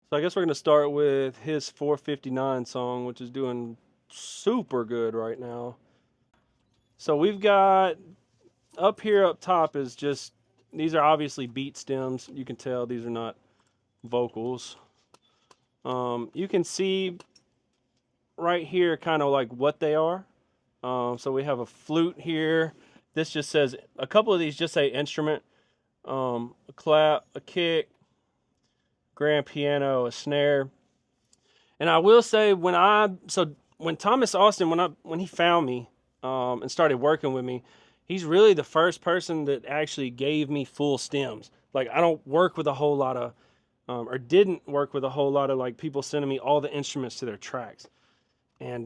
So I guess we're going to start with his 459 song, which is doing super good right now. So we've got up here up top is just, these are obviously beat stems. You can tell these are not vocals. You can see right here kind of like what they are. So we have a flute here. This just says, a couple of these just say instrument. A clap, a kick, grand piano, a snare. And I will say when Thomas Austin, when he found me and started working with me, he's really the first person that actually gave me full stems. Like I don't work with a whole lot of or didn't work with a whole lot of like people sending me all the instruments to their tracks. And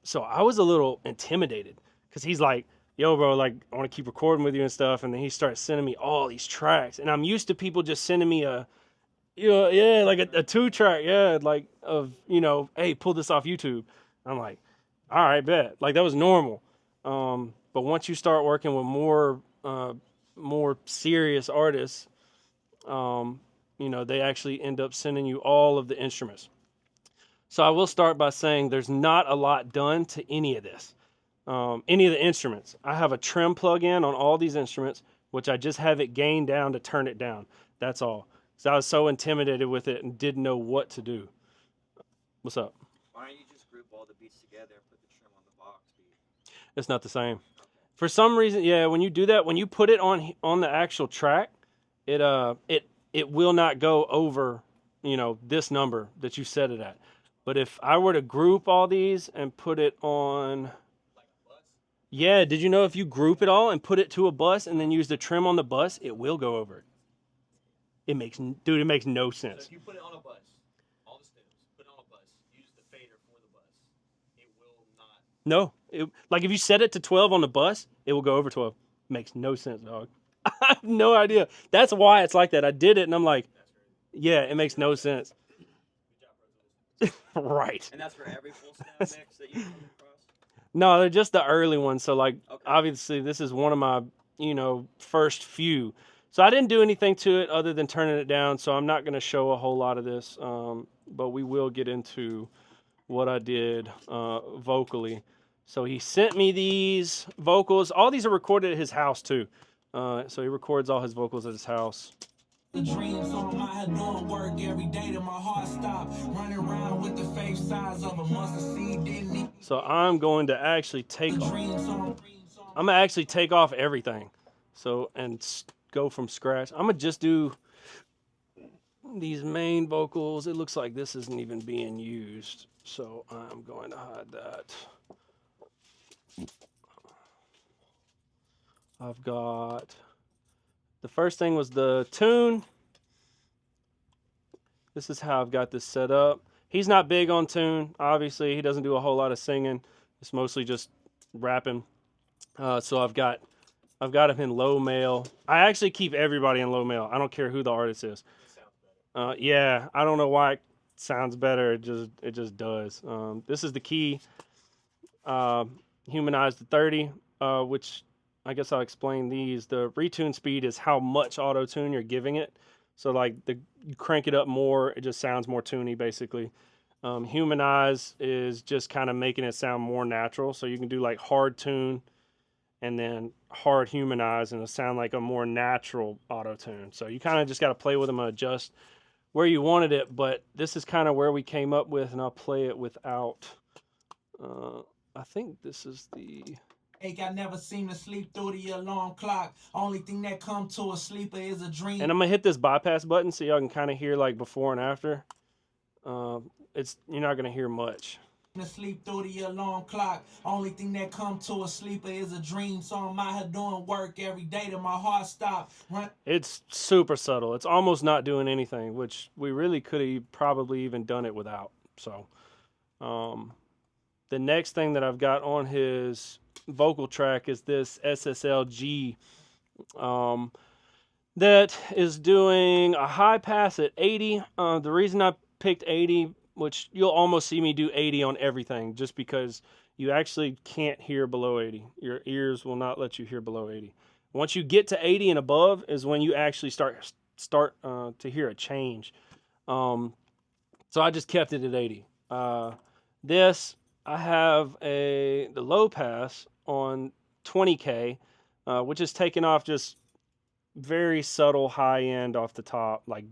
so I was a little intimidated because he's like, yo, bro, like I want to keep recording with you and stuff. And then he starts sending me all these tracks. And I'm used to people just sending me yeah, like a 2 track, yeah, like of, hey, pull this off YouTube. I'm like, all right, bet. Like that was normal. But once you start working with more serious artists, they actually end up sending you all of the instruments. So I will start by saying there's not a lot done to any of this, any of the instruments. I have a trim plug-in on all these instruments, which I just have it gain down to turn it down. That's all. So I was so intimidated with it and didn't know what to do. What's up? Why don't you just group all the beats together and put the trim on the box beat? It's not the same. For some reason, yeah, when you do that, when you put it on the actual track, it will not go over, this number that you set it at. But if I were to group all these and put it on, Like a bus? yeah, did you know if you group it all and put it to a bus and then use the trim on the bus, it will go over it. It makes no So sense. if you put it on a bus, all the stems, put it on a bus, use the fader for the bus, it will not. No, like if you set it to 12 on the bus, it will go over 12. Makes no sense, dog. I have no idea. That's why it's like that. I did it and I'm like, That's crazy. yeah, it makes no sense. Good job, Pro Tools. Right. And that's for every full stem mix that you come across? No, they're just the early ones. So like Okay. obviously this is one of my, first few. So I didn't do anything to it other than turning it down. So I'm not going to show a whole lot of this. But we will get into what I did vocally. So he sent me these vocals. All these are recorded at his house too. So he records all his vocals at his house. The dreams on my head doing work every day till my heart stop. Running around with the face size of a mustard seed. Didn't even So I'm going to actually take off. dreams on. I'm gonna actually take off everything. So and go from scratch. I'm gonna just do these main vocals. It looks like this isn't even being used. So I'm going to hide that. I've got, the first thing was the tune. This is how I've got this set up. He's not big on tune. Obviously, he doesn't do a whole lot of singing. It's mostly just rapping. So I've got him in low male. I actually keep everybody in low male. I don't care who the artist is. It sounds better. Yeah, I don't know why it sounds better. It just does. This is the key. Humanized to 30, which I guess I'll explain these. The retune speed is how much auto tune you're giving it. So like you crank it up more, it just sounds more tuney basically. Humanize is just kind of making it sound more natural. So you can do like hard tune and then hard humanize and it'll sound like a more natural auto tune. So you kind of just got to play with them and adjust where you wanted it. But this is kind of where we came up with, and I'll play it without. I think this is the. I never seem to sleep through the alarm clock. Only thing that come to a sleeper is a dream. And I'm gonna hit this bypass button so y'all can kind of hear like before and after. You're not gonna hear much. To sleep through the alarm clock. Only thing that come to a sleeper is a dream. So I'm out here doing work every day till my heart stop. It's super subtle. It's almost not doing anything, which we really could have probably even done it without. So, the next thing that I've got on his vocal track is this SSLG that is doing a high pass at 80. The reason I picked 80, which you'll almost see me do 80 on everything, just because you actually can't hear below 80. Your ears will not let you hear below 80. Once you get to 80 and above is when you actually start to hear a change. So I just kept it at 80. This, I have the low pass on 20K, which is taking off just very subtle high end off the top, like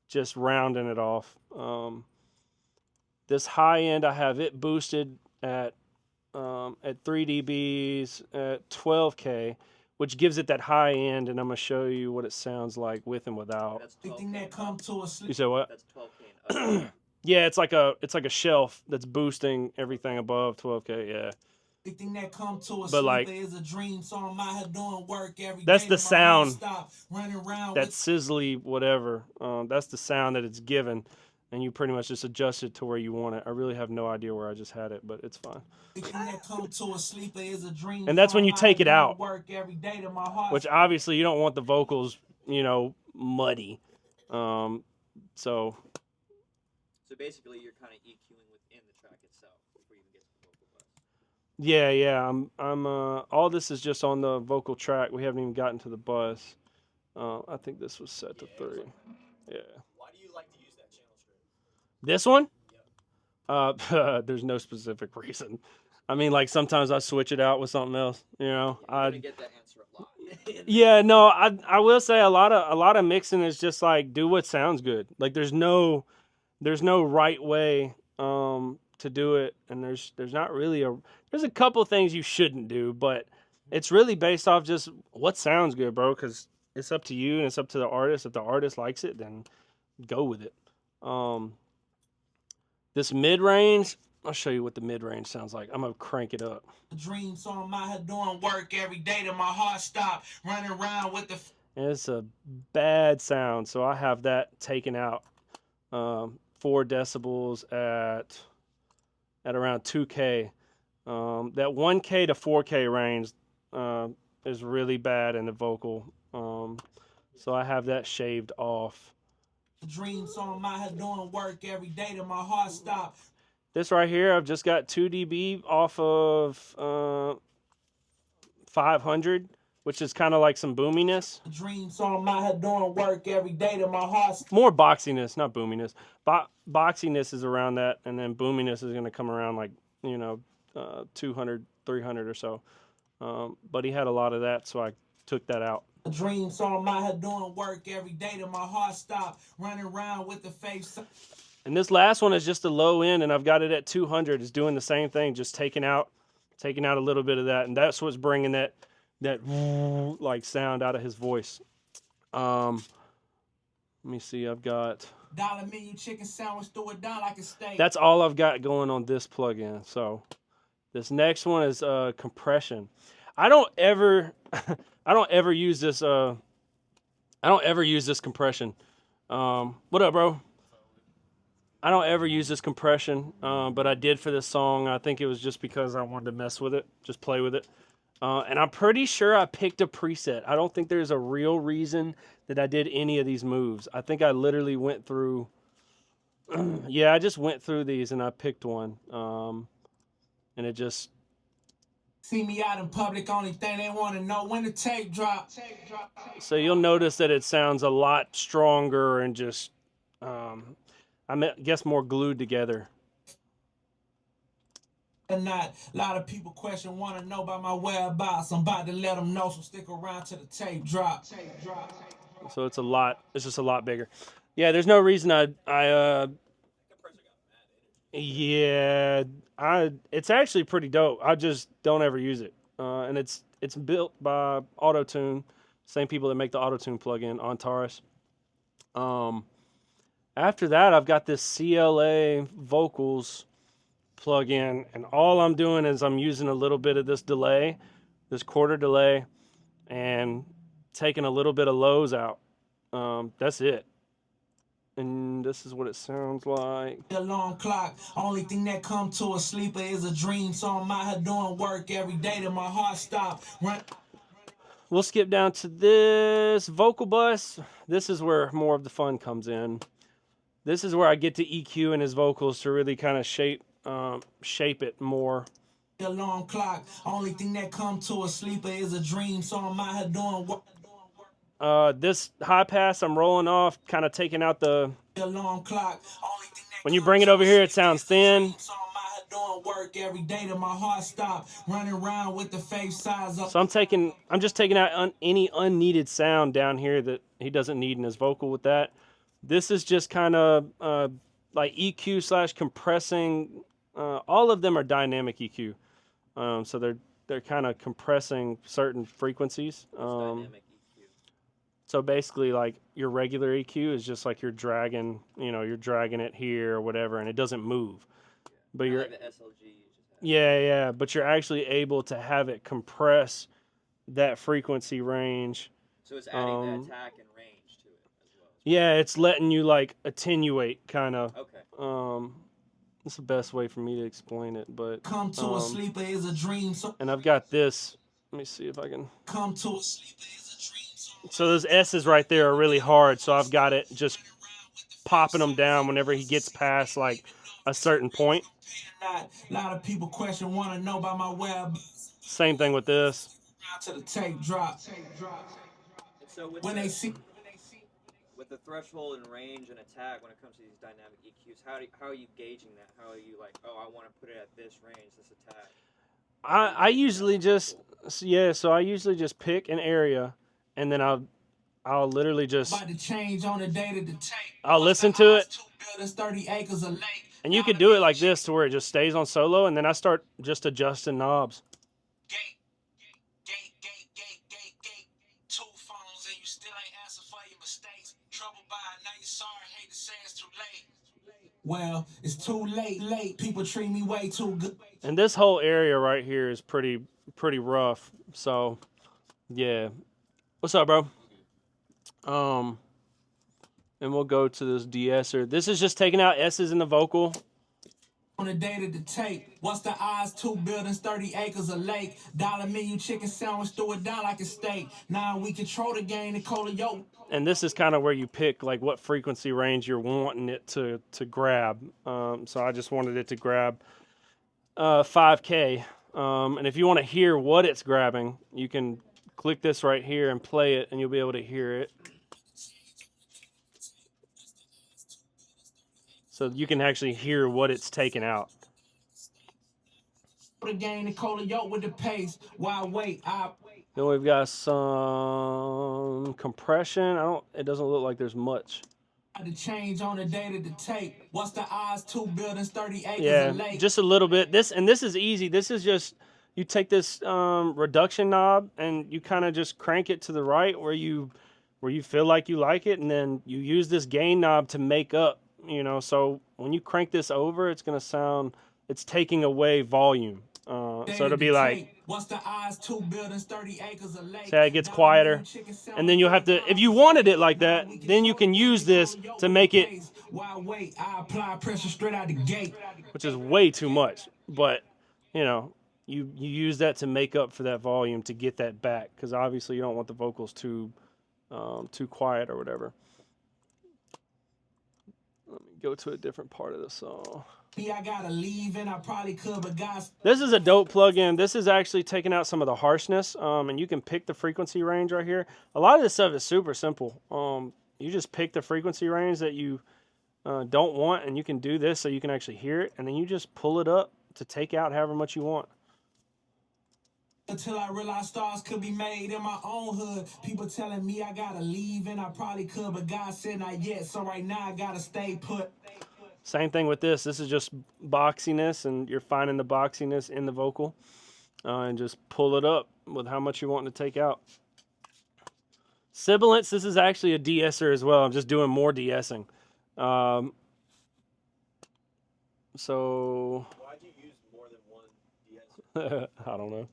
just rounding it off. This high end, I have it boosted at 3 dBs at 12K, which gives it that high end, and I'm gonna show you what it sounds like with and without. That's Big 12K thing that and come up. to a sleep. You said what? That's 12K and up. Yeah, it's like a shelf that's boosting everything above 12K. Yeah. Big thing that come to a But, sleeper like, is a dream, so I'm out here doing work every That's day the till my heart sound. stop running around That with sizzly whatever. That's the sound that it's given, and you pretty much just adjust it to where you want it. I really have no idea where I just had it, but it's fine. big thing that come to a sleeper is a dream. And that's so when you I'm out take here it doing out. Work every day till my heart Which obviously you don't want the vocals, muddy. So So basically, you're kind of EQing within the track itself before you even get to the vocal bus. yeah. I'm all this is just on the vocal track. We haven't even gotten to the bus. I think this was set to 3. Yeah. Why do you like to use that channel strip? This one? There's no specific reason. I mean, like sometimes I switch it out with something else. You're gonna get that answer a lot. Yeah, no, I will say a lot of mixing is just like do what sounds good. Like there's no right way to do it, and there's not really there's a couple things you shouldn't do, but it's really based off just what sounds good, bro, cuz it's up to you and it's up to the artist. If the artist likes it, then go with it. This mid-range, I'll show you what the mid-range sounds like. I'm going to crank it up. dream, so I'm out here doing work every day till my heart stop running around with the And it's a bad sound, so I have that taken out. 4 decibels at around 2K. That 1K to 4K range is really bad in the vocal. So I have that shaved off. dream, so I'm out here doing work every day till my heart stop. This right here, I've just got 2 dB off of 500, which is kind of like some boominess. Dream, so I'm out here doing work every day till my heart stop. More boxiness, not boominess. Boxiness is around that, and then boominess is going to come around like, 200, 300 or so. But he had a lot of that, so I took that out. Dream, so I'm out here doing work every day till my heart stop running around with the face. And this last one is just a low end, and I've got it at 200. It's doing the same thing, just taking out a little bit of that, and that's what's bringing that like sound out of his voice. Let me see. I've got $1 menu chicken sandwich, throw it down like a steak. that's all I've got going on this plugin. So this next one is compression. I don't ever use this. I don't ever use this compression. What up, bro? I don't ever use this compression, but I did for this song. I think it was just because I wanted to mess with it, just play with it. And I'm pretty sure I picked a preset. I don't think there's a real reason that I did any of these moves. I think I literally went through, yeah, I just went through these and I picked one. And it just, See me out in public, only thing they want to know when the tape drop. so you'll notice that it sounds a lot stronger and just, I guess more glued together. And not a lot of people want to know about my whereabouts. I'm about to let them know, so stick around till the tape drop. So it's just a lot bigger. Yeah, there's no reason it's actually pretty dope. I just don't ever use it. And it's built by Auto-Tune, same people that make the Auto-Tune plugin on Taurus. After that, I've got this CLA vocals plugin, and all I'm doing is I'm using a little bit of this delay, this quarter delay, and taking a little bit of lows out. That's it. And this is what it sounds like. A long clock, only thing that come to a sleeper is a dream, so I'm out here doing work every day till my heart stop. We'll skip down to this vocal bus. This is where more of the fun comes in. This is where I get to EQ in his vocals to really kind of shape it more. A long clock, only thing that come to a sleeper is a dream, so I'm out here doing work. This high pass I'm rolling off, kind of taking out the. A long clock, only thing that When you bring it over here, it sounds thin. Doing work every day till my heart stop. Running around with the face size up. So I'm just taking out any unneeded sound down here that he doesn't need in his vocal with that. This is just kind of like EQ slash compressing. All of them are dynamic EQ, so they're kind of compressing certain frequencies. Dynamic EQ. So basically, like your regular EQ is just like you're dragging it here or whatever, and it doesn't move. But you're like the SLG you just had. yeah, but you're actually able to have it compress that frequency range. So it's adding the attack and range to it as well. Yeah, it's letting you like attenuate kind of. Okay. That's the best way for me to explain it, but Come to a sleeper is a dream. and I've got this. Let me see if I can. Come to a sleeper is a dream. So those S's right there are really hard, so I've got it just popping them down whenever he gets past like a certain point. A lot of people want to know about my web. Same thing with this. To the tape drop. And so with When they see with the threshold and range and attack when it comes to these dynamic EQs, how are you gauging that? How are you like, oh, I want to put it at this range, this attack? I usually just so I usually just pick an area, and then I'll literally just about to change on the data to tape. I'll listen to it. 2 buildings, 30 acres of lake. And you could do it like this to where it just stays on solo, and then I start just adjusting knobs. Gate. 2 phones and you still ain't answer for your mistakes. Trouble by now you sorry, hate to say it's too late. Well, it's too late. People treat me way too good. And this whole area right here is pretty rough. So, yeah. What's up, bro? And we'll go to this de-esser. This is just taking out S's in the vocal. On the data to tape. What's the odds? 2 buildings, 30 acres of lake. $1 menu chicken sandwich, throw it down like a steak. Now we control the game, Nicola, yo. And this is kind of where you pick like what frequency range you're wanting it to grab. So I just wanted it to grab 5K. And if you want to hear what it's grabbing, you can click this right here and play it, and you'll be able to hear it. So you can actually hear what it's taking out. The game, Nicola, yo, with the pace. Why wait? Then we've got some compression. It doesn't look like there's much. To change on the data to tape. What's the odds? 2 buildings, 30 acres Yeah, of lake. just a little bit. This is easy. This is just you take this reduction knob and you kind of just crank it to the right where you feel like you like it, and then you use this gain knob to make up. So when you crank this over, it's gonna sound. It's taking away volume. So it'll be like. What's the odds? 2 buildings, 30 acres of lake. See how it gets quieter, and then you'll have to. If you wanted it like that, then you can use this to make it. Why wait? I apply pressure straight out the gate. Which is way too much, but you use that to make up for that volume to get that back, because obviously you don't want the vocals too quiet or whatever. Let me go to a different part of the song. I gotta leave and I probably could, but guys. This is a dope plugin. This is actually taking out some of the harshness, and you can pick the frequency range right here. A lot of this stuff is super simple. You just pick the frequency range that you don't want, and you can do this so you can actually hear it, and then you just pull it up to take out however much you want. Until I realized stars could be made in my own hood. People telling me I gotta leave and I probably could, but God said not yet. So right now I gotta stay put. Same thing with this. This is just boxiness, and you're finding the boxiness in the vocal, and just pull it up with how much you want to take out. Sibilance, this is actually a de-esser as well. I'm just doing more de-essing. So Why'd you use more than one de-esser? I don't know.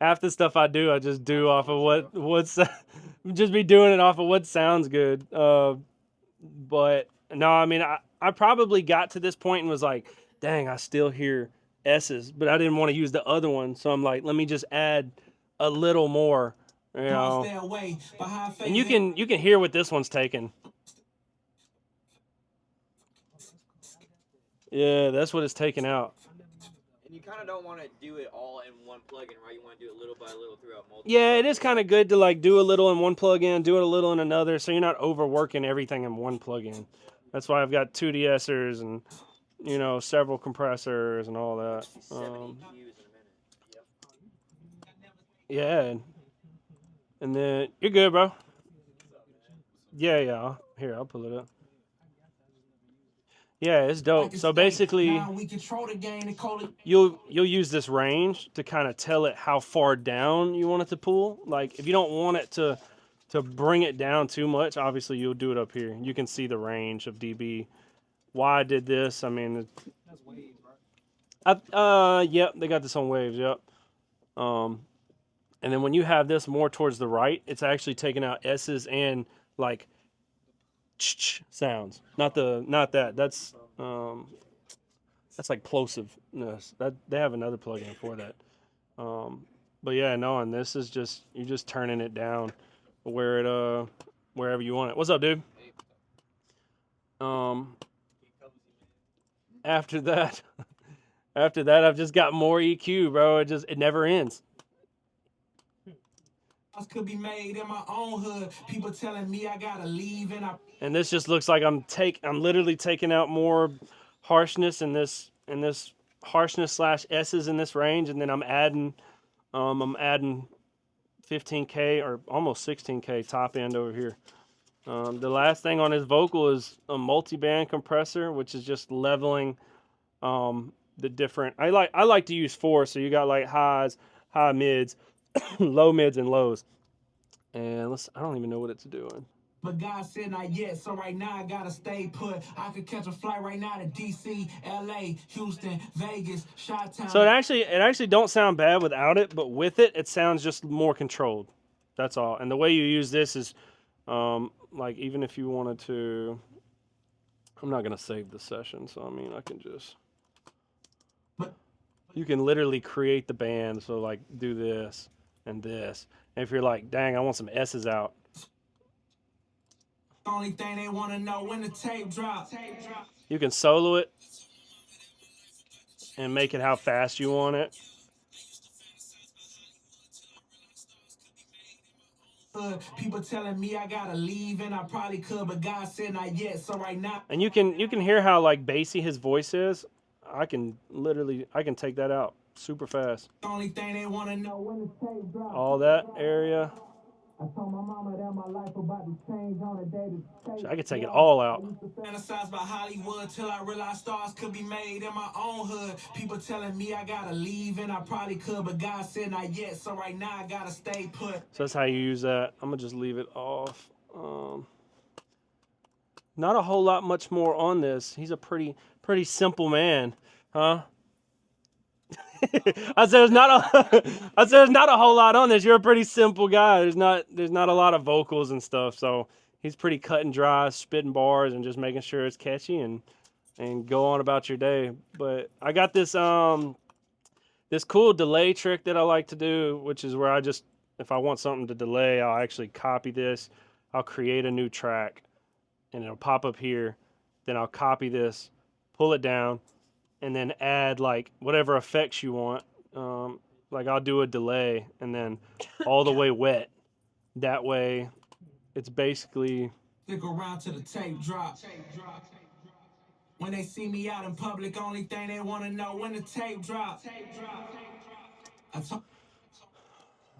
Half the stuff I do, I just do off of what's just be doing it off of what sounds good. But no, I mean, I probably got to this point and was like, dang, I still hear S's, but I didn't want to use the other one. So I'm like, let me just add a little more, And you can hear what this one's taking. Yeah, that's what it's taking out. And you kind of don't want to do it all in one plugin, right? You want to do it little by little throughout multiple. Yeah, it is kind of good to like do a little in one plugin, do it a little in another, so you're not overworking everything in one plugin. That's why I've got 2DSers and several compressors and all that. 67 EQs in a minute. Yep. Yeah, and then you're good, bro. Yeah. Here, I'll pull it up. Yeah, it's dope. So basically, you'll use this range to kind of tell it how far down you want it to pull. Like if you don't want it to bring it down too much, obviously you'll do it up here. You can see the range of dB. Why I did this? I mean, That's waves, right? yep, they got this on waves. Yep. And then when you have this more towards the right, it's actually taking out S's and like sounds. Not that. That's like plosiveness. That they have another plugin for that. But yeah, no, and this is just you're just turning it down where it wherever you want it. What's up, dude? After that I've just got more EQ, bro. It never ends. Could be made in my own hood. People telling me I gotta leave and this just looks like I'm literally taking out more harshness in this harshness / S's in this range, and then I'm adding 15K or almost 16K top end over here. The last thing on his vocal is a multi-band compressor, which is just leveling the different. I like to use 4, so you got like highs, high mids, low mids, and lows. And I don't even know what it's doing. But God said not yet, so right now I gotta stay put. I could catch a flight right now to DC, LA, Houston, Vegas, Chi-Town. So it actually don't sound bad without it, but with it sounds just more controlled. That's all. And the way you use this is like even if you wanted to, I'm not gonna save the session, so I mean I can just. You can literally create the band, so like do this and this. And if you're like, dang, I want some S's out. Only thing they want to know when the tape drop. You can solo it and make it how fast you want it. People telling me I gotta leave, and I probably could, but God said not yet. So right now, and you can hear how like bassy his voice is. I can take that out super fast. Only thing they want to know when the tape drop. All that area. I told my mama that my life about to change on the day to I could take it all out. I used to fantasize about Hollywood till I realized stars could be made in my own hood. People telling me I gotta leave, and I probably could, but God said not yet. So right now I gotta stay put. So that's how you use that. I'm gonna just leave it off. Not a whole lot much more on this. He's a pretty simple man, huh? I said there's not a whole lot on this. You're a pretty simple guy. There's not a lot of vocals and stuff. So he's pretty cut and dry, spitting bars and just making sure it's catchy and go on about your day. But I got this this cool delay trick that I like to do, which is where if I want something to delay, I'll actually copy this. I'll create a new track and it'll pop up here. Then I'll copy this, pull it down, and then add like whatever effects you want. Like I'll do a delay and then all the way wet. That way it's basically. Stick around to the tape drop. When they see me out in public, only thing they want to know when the tape drop.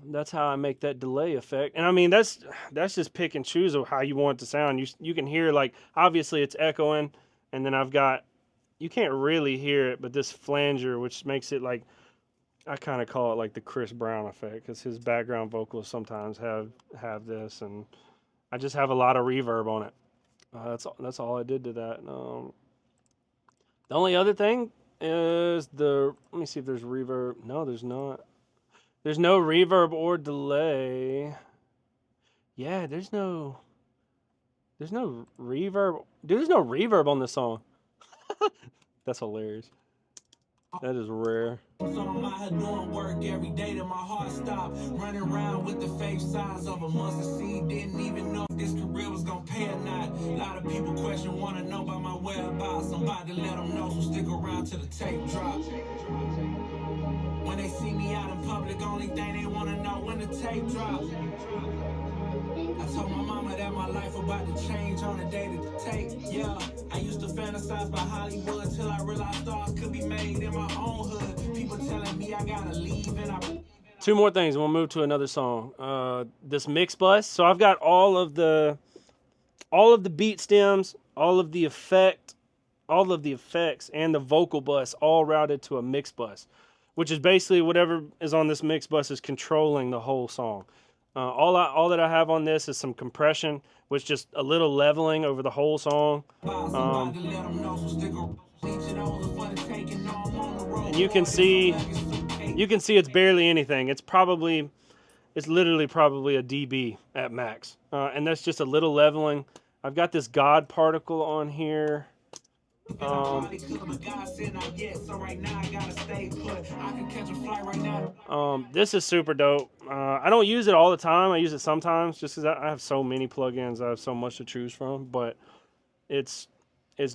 That's how I make that delay effect. And I mean, that's just pick and choose of how you want it to sound. You can hear like, obviously it's echoing, and then I've got, you can't really hear it, but this flanger, which makes it like, I kind of call it like the Chris Brown effect, because his background vocals sometimes have this, and I just have a lot of reverb on it. That's all I did to that. The only other thing is let me see if there's reverb. No, there's not. There's no reverb or delay. Yeah, there's no reverb. Dude, there's no reverb on this song. That's hilarious. That is rare. So I'm out here doing work every day till my heart stopped. Running around with the fake size of a mustard seed. Didn't even know if this career was gonna pay or not. A lot of people wanna know about my whereabouts. I'm about to let them know, so stick around till the tape drop. When they see me out in public, only thing they wanna know when the tape drop. I told my mama that my life about to change on the day that it take. Yeah, I used to fantasize about Hollywood till I realized stars could be made in my own hood. People telling me I gotta leave and I... Two more things, and we'll move to another song. This mix bus. So I've got all of the beat stems, all of the effects, and the vocal bus all routed to a mix bus, which is basically whatever is on this mix bus is controlling the whole song. All that I have on this is some compression, which just a little leveling over the whole song. And you can see it's barely anything. It's literally probably a dB at max. And that's just a little leveling. I've got this God particle on here. This is super dope. I don't use it all the time. I use it sometimes just because I have so many plugins. I have so much to choose from, but it's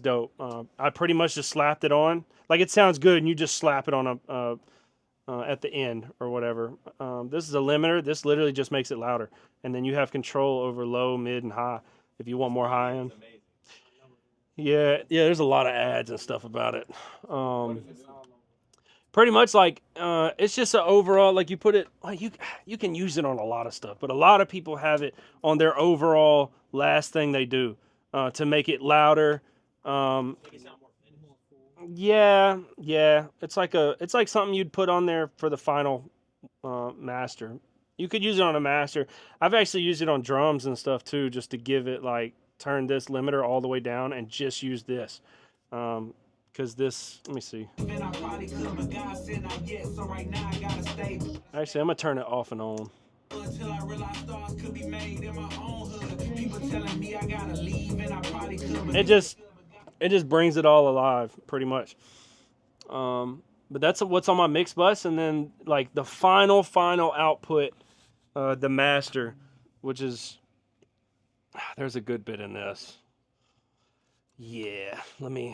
dope. I pretty much just slapped it on. Like, it sounds good, and you just slap it on at the end or whatever. This is a limiter. This literally just makes it louder, and then you have control over low, mid, and high if you want more high end. Yeah, there's a lot of ads and stuff about it. Pretty much like it's just an overall, like, you put it, like, you can use it on a lot of stuff, but a lot of people have it on their overall last thing they do to make it louder. Yeah, it's like something you'd put on there for the final master. You could use it on a master. I've actually used it on drums and stuff too, just to give it, like, turn this limiter all the way down and just use this. Because this, let me see. Actually, I'm going to turn it off and on. It just brings it all alive, pretty much. But that's what's on my mix bus. And then, like, the final output, the master, which is... There's a good bit in this. Yeah, let me...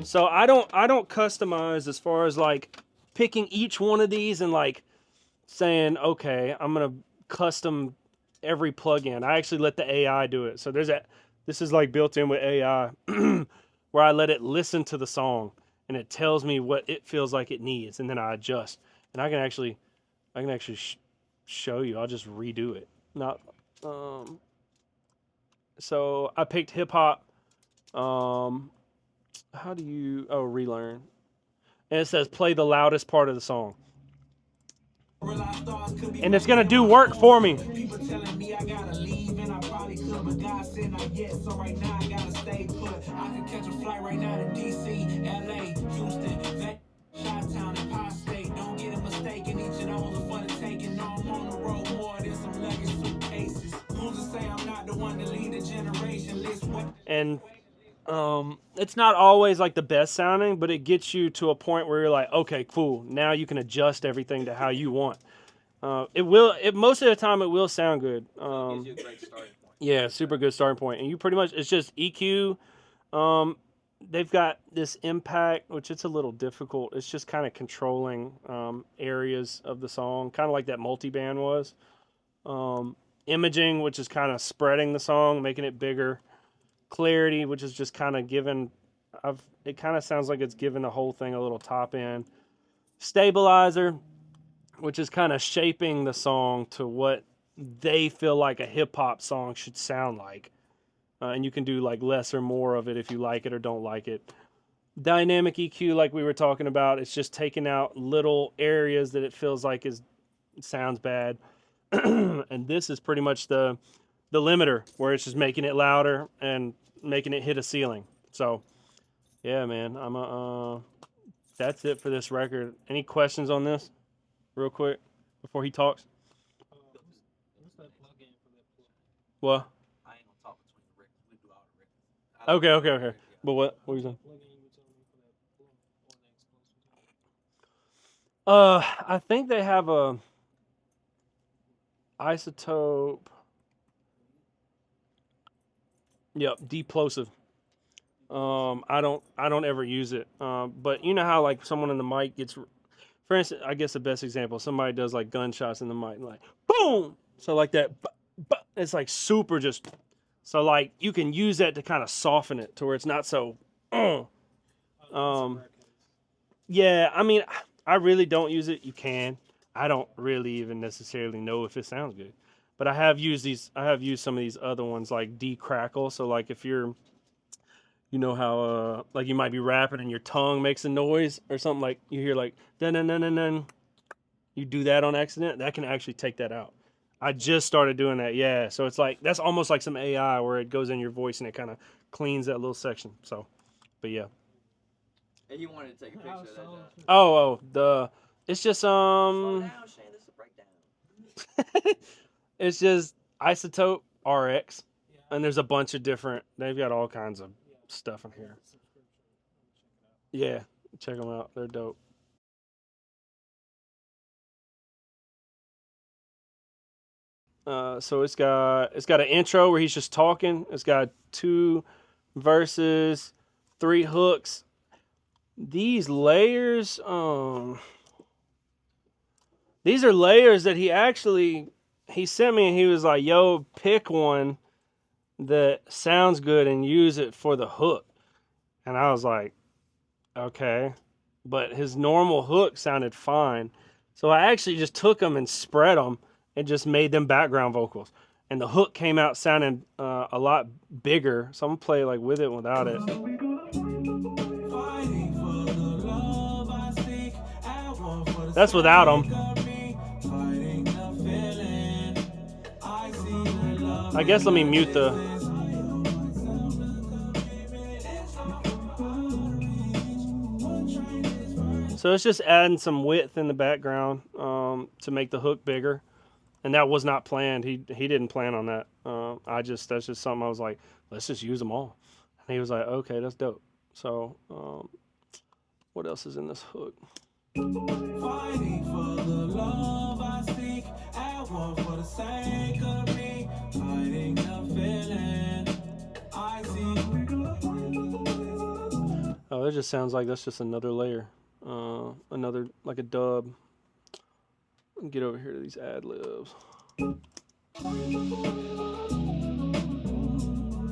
So I don't customize as far as, like, picking each one of these and, like, saying, okay, I'm going to custom every plugin. I actually let the AI do it. So this is, like, built in with AI where I let it listen to the song and it tells me what it feels like it needs, and then I adjust. And I can actually show you. I'll just redo it. Not, so I picked hip hop. How do you, relearn. And it says play the loudest part of the song. And it's going to do work for me. People telling me I gotta leave and I probably could, but God said not yet, so right now I gotta stay put. I can catch a flight right now to DC, LA, Houston, Chi-Town, and Pie State. Don't get it mistaken, each of those are for the taking. No, I'm on the road more than some luggage suitcases. Who's to say I'm not the one to lead a generation? And it's not always, like, the best sounding, but it gets you to a point where you're like, okay, cool. Now you can adjust everything to how you want. Most of the time it will sound good. Gives you a great starting point. Yeah, super good starting point. And you pretty much, it's just EQ. They've got this impact, which it's a little difficult. It's just kind of controlling areas of the song, kind of like that multiband was. Imaging, which is kind of spreading the song, making it bigger. Clarity, which is just kind of giving, it kind of sounds like it's giving the whole thing a little top end. Stabilizer, which is kind of shaping the song to what they feel like a hip-hop song should sound like. And you can do, like, less or more of it if you like it or don't like it. Dynamic EQ, like we were talking about, it's just taking out little areas that it feels like it sounds bad. And this is pretty much the limiter, where it's just making it louder and making it hit a ceiling. So, yeah, man, that's it for this record. Any questions on this, real quick, before he talks? What's that plug-in for that plug? What? I ain't gonna talk between the records. We do all the records. Okay. But what were you saying? Plug-in you were telling me for that plug or the explosive. I think they have a isotope. Yep, deplosive. I don't ever use it. But you know how, like, someone in the mic gets, For instance, I guess the best example, somebody does like gunshots in the mic, and like boom. So like that, it's like super just. So like you can use that to kind of soften it to where it's not so. Yeah, I mean, I really don't use it. You can. I don't really even necessarily know if it sounds good, but I have used these. I have used some of these other ones like decrackle. So like if you're, you know how like you might be rapping and your tongue makes a noise or something, like you hear like dun dun dun dun dun. You do that on accident, that can actually take that out. I just started doing that. Yeah, so it's like that's almost like some AI where it goes in your voice and it kind of cleans that little section. So, but yeah. And you wanted to take a picture of that, John. The it's just Slow down, Shane. This is a breakdown. it's just Isotope RX, and there's a bunch of different. They've got all kinds of stuff in here. Yeah, check them out. They're dope. So it's got an intro where he's just talking. It's got 2 verses, 3 hooks. These layers, these are layers that he sent me, and he was like, "Yo, pick one that sounds good and use it for the hook." And I was like, "Okay," but his normal hook sounded fine, so I actually just took them and spread them and just made them background vocals. And the hook came out sounding a lot bigger. So I'm gonna play like with it and without it. That's without them. I guess let me mute the. So it's just adding some width in the background to make the hook bigger. And that was not planned. He didn't plan on that. That's just something I was like, let's just use them all. And he was like, okay, that's dope. So what else is in this hook? Fighting for the love I seek, at war for the sake of me, fighting the feeling I see. Oh, it just sounds like that's just another layer, another like a dub. Get over here to these ad libs.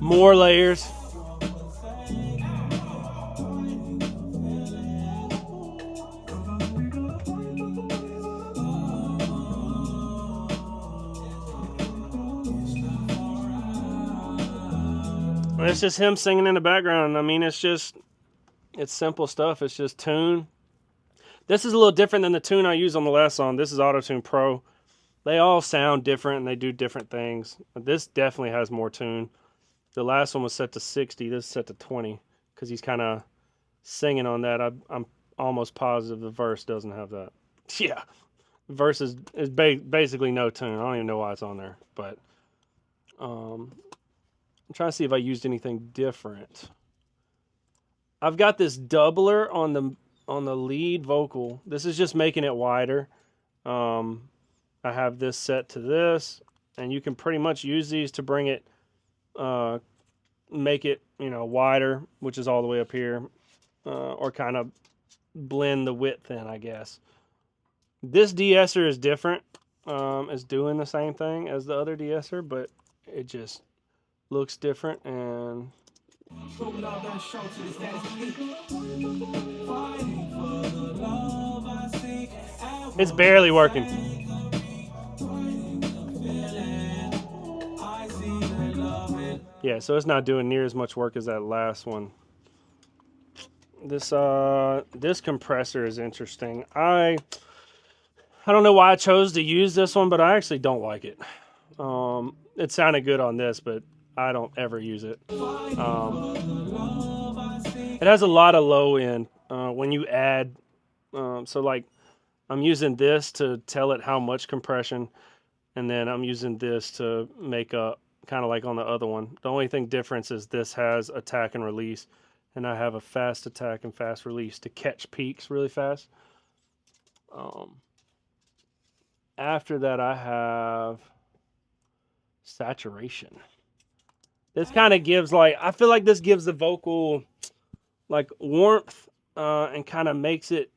More layers. It's just him singing in the background. I mean, it's simple stuff. It's just tune. This is a little different than the tune I used on the last song. This is Auto-Tune Pro. They all sound different and they do different things. This definitely has more tune. The last one was set to 60. This is set to 20 because he's kind of singing on that. I'm almost positive the verse doesn't have that. Yeah, the verse is basically no tune. I don't even know why it's on there. But I'm trying to see if I used anything different. I've got this doubler on the lead vocal. This is just making it wider. I have this set to this, and you can pretty much use these to bring it, make it, wider, which is all the way up here, or kind of blend the width in, I guess. This de-esser is different. It's doing the same thing as the other de-esser, but it just looks different, and it's barely working. Yeah, so it's not doing near as much work as that last one. This compressor is interesting. I don't know why I chose to use this one, but I actually don't like it. It sounded good on this, but I don't ever use it. It has a lot of low end when you add. So like, I'm using this to tell it how much compression, and then I'm using this to make up, kind of like on the other one. The only thing difference is this has attack and release, and I have a fast attack and fast release to catch peaks really fast. After that, I have saturation. This kind of gives I feel like this gives the vocal like warmth and kind of makes it,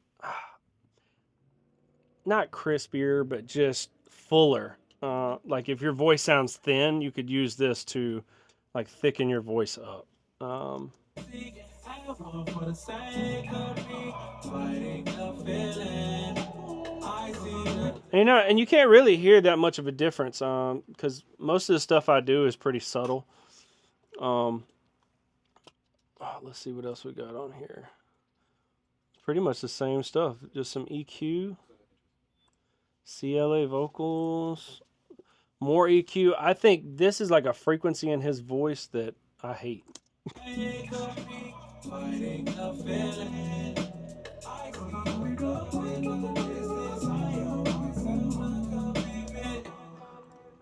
not crispier, but just fuller. Like if your voice sounds thin, you could use this to like thicken your voice up. And you can't really hear that much of a difference because most of the stuff I do is pretty subtle. Let's see what else we got on here. It's pretty much the same stuff, just some EQ, CLA vocals, more EQ. I think this is like a frequency in his voice that I hate.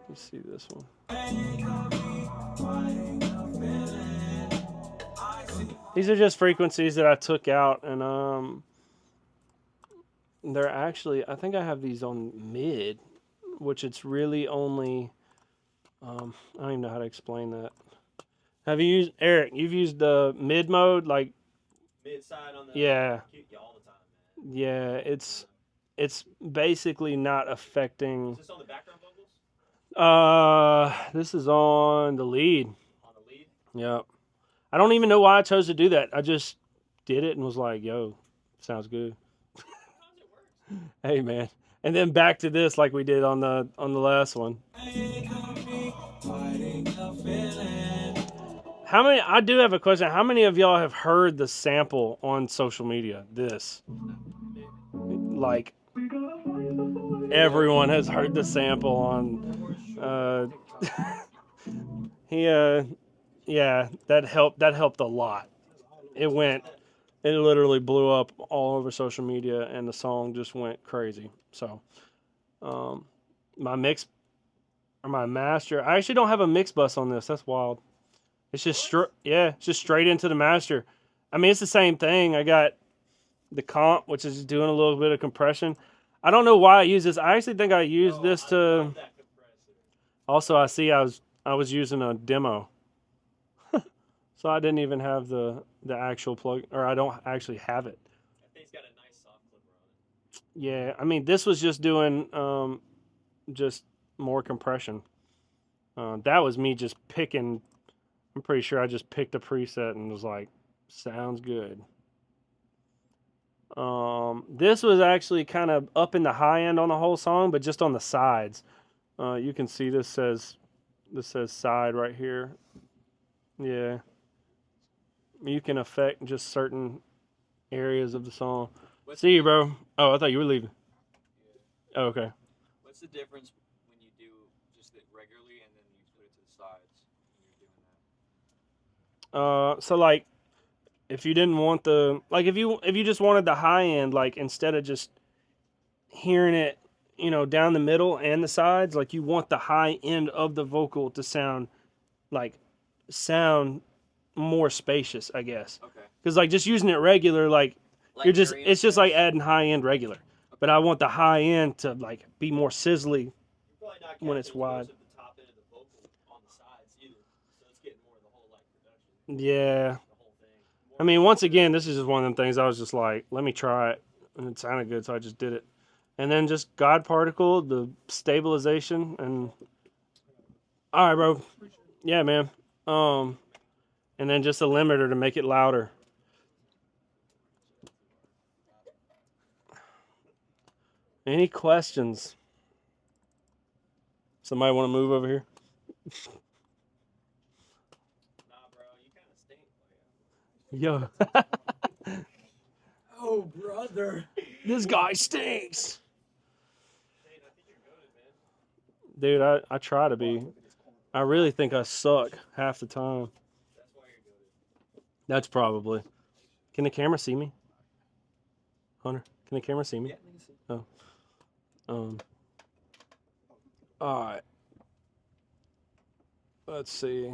Let's see this one. These are just frequencies that I took out, and they're actually, I think I have these on mid, which it's really only, I don't even know how to explain that. Have you used, Eric, you've used the mid mode, like? Mid side on the yeah. All the time, man. Yeah, it's basically not affecting. Is this on the background vocals? This is on the lead. On the lead? Yep. I don't even know why I chose to do that. I just did it and was like, yo, sounds good. Hey man. And then back to this like we did on the last one. How many, I do have a question. How many of y'all have heard the sample on social media? This. Like everyone has heard the sample on yeah, that helped a lot. It literally blew up all over social media and the song just went crazy. So my master, I actually don't have a mix bus on this. That's wild. It's just it's just straight into the master. I mean, it's the same thing. I got the comp, which is doing a little bit of compression. I don't know why I use this. I actually think I used this to. Also, I see I was using a demo, so I didn't even have the actual plug, or I don't actually have it. That thing's got a nice soft clipper on it. Yeah, I mean, this was just doing just more compression. That was me just picking. I'm pretty sure I just picked a preset and was like, sounds good. This was actually kind of up in the high end on the whole song, but just on the sides. You can see this says side right here. Yeah. You can affect just certain areas of the song. See you, bro. Oh, I thought you were leaving. Oh, okay. What's the difference when you do just it regularly and then you put it to the sides when you're doing that? So like, if you didn't want if you just wanted the high end, like instead of just hearing it, down the middle and the sides, like you want the high end of the vocal to sound more spacious, I guess. Okay. Because like just using it regular, it's just like adding high end regular. Okay. But I want the high end to like be more sizzly when it's wide. The top end of the vocal on the sides either, so it's getting more of the whole production. Yeah. I mean, once again, this is just one of them things I was just like, let me try it. And it sounded good, so I just did it. And then just God Particle, the stabilization, and... All right, bro. Yeah, man. And then just a limiter to make it louder. Any questions? Somebody want to move over here? Yo. Oh, brother. This guy stinks. Dude, I try to be. I really think I suck half the time. That's probably. Can the camera see me? Hunter, can the camera see me? Yeah, Oh. Alright. Let's see.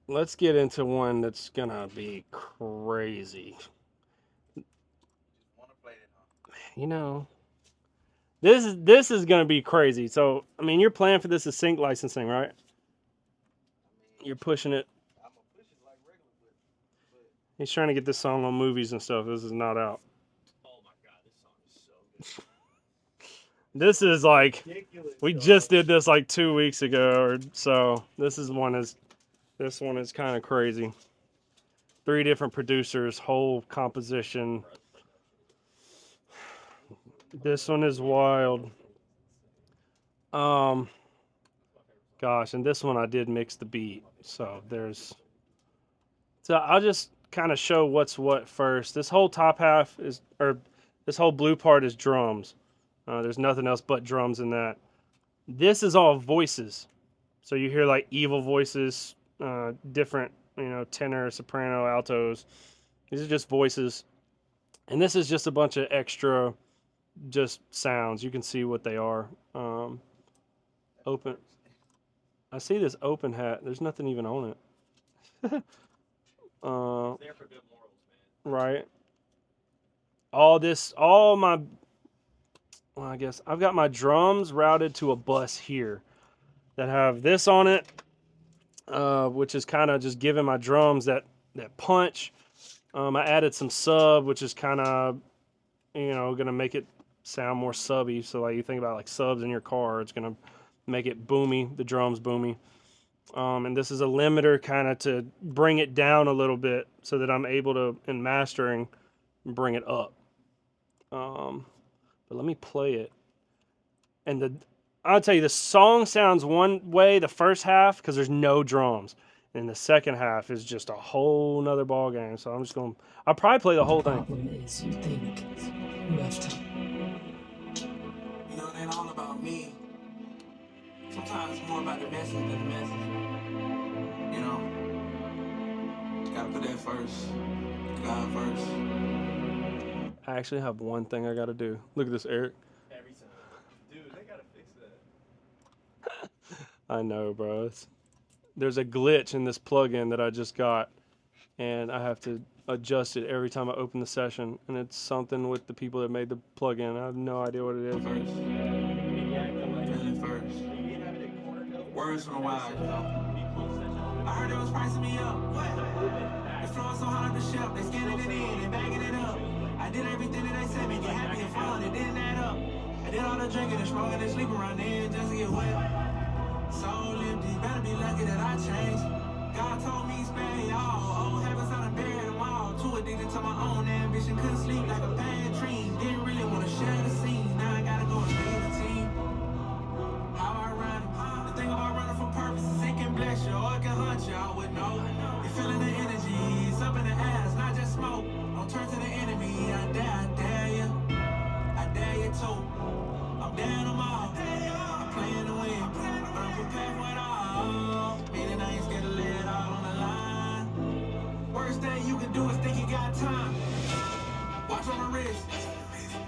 Let's get into one that's gonna be crazy. This is gonna be crazy. So, I mean, your plan for this is sync licensing, right? You're pushing it. I'm gonna push it like regular, but He's trying to get this song on movies and stuff. This is not out. Oh my god, this song is so This is like, Ridiculous. we dog. just did this like 2 weeks ago, or so. This one is kind of crazy. 3 different producers, whole composition. This one is wild. Gosh, and this one I did mix the beat. So I'll just kind of show what's what first. This whole top half is, or this whole blue part is drums. There's nothing else but drums in that. This is all voices. So you hear like evil voices, different, tenor, soprano, altos. These are just voices. And this is just a bunch of extra just sounds. You can see what they are. Open. I see this open hat. There's nothing even on it. It's there for good morals, man. Right. Well, I guess I've got my drums routed to a bus here that have this on it, which is kind of just giving my drums that punch. I added some sub, which is kind of, going to make it sound more subby. So like you think about like subs in your car, it's going to make it boomy, the drums boomy. And this is a limiter kind of to bring it down a little bit so that I'm able to, in mastering, bring it up. But let me play it. And I'll tell you, the song sounds one way the first half because there's no drums. And the second half is just a whole nother ball game. So I'll probably play the whole thing. Problem is, you think you have time. You know, it ain't all about me. Sometimes it's more about the message than the message. You know, gotta put that first. God first. I actually have one thing I got to do. Look at this, Eric. Every time. Dude, they gotta fix that. I know, bro. There's a glitch in this plugin that I just got, and I have to adjust it every time I open the session. And it's something with the people that made the plugin. I have no idea what it is. First. Feeling first. Words from the wild, you know. I heard it was pricing me up. What? It's flowing so hard up the shelf. They scanning it in and bagging it up. I did everything that they said, make it happy and fun. It didn't add up. I did all the drinking and smoking and sleeping around there just to get wet. Soul empty, better be lucky that I changed. God told me spare y'all. Old habits, I done buried them all. Too addicted to my own ambition, couldn't sleep like a bad dream. Didn't really want to share the scene. Now I gotta go and lead the team. How I run, the thing about running for purpose is it can bless you or it can hunt you. I would know. You're feeling the energy, it's up in the air, it's not just smoke. Don't turn to the enemy, I dare you. I dare you too. I'm daring them all. I'm playing to win, but I'm prepared for it all. Meaning I ain't scared to lay it all on the line. Worst thing you can do is think you got time. Watch on the wrist,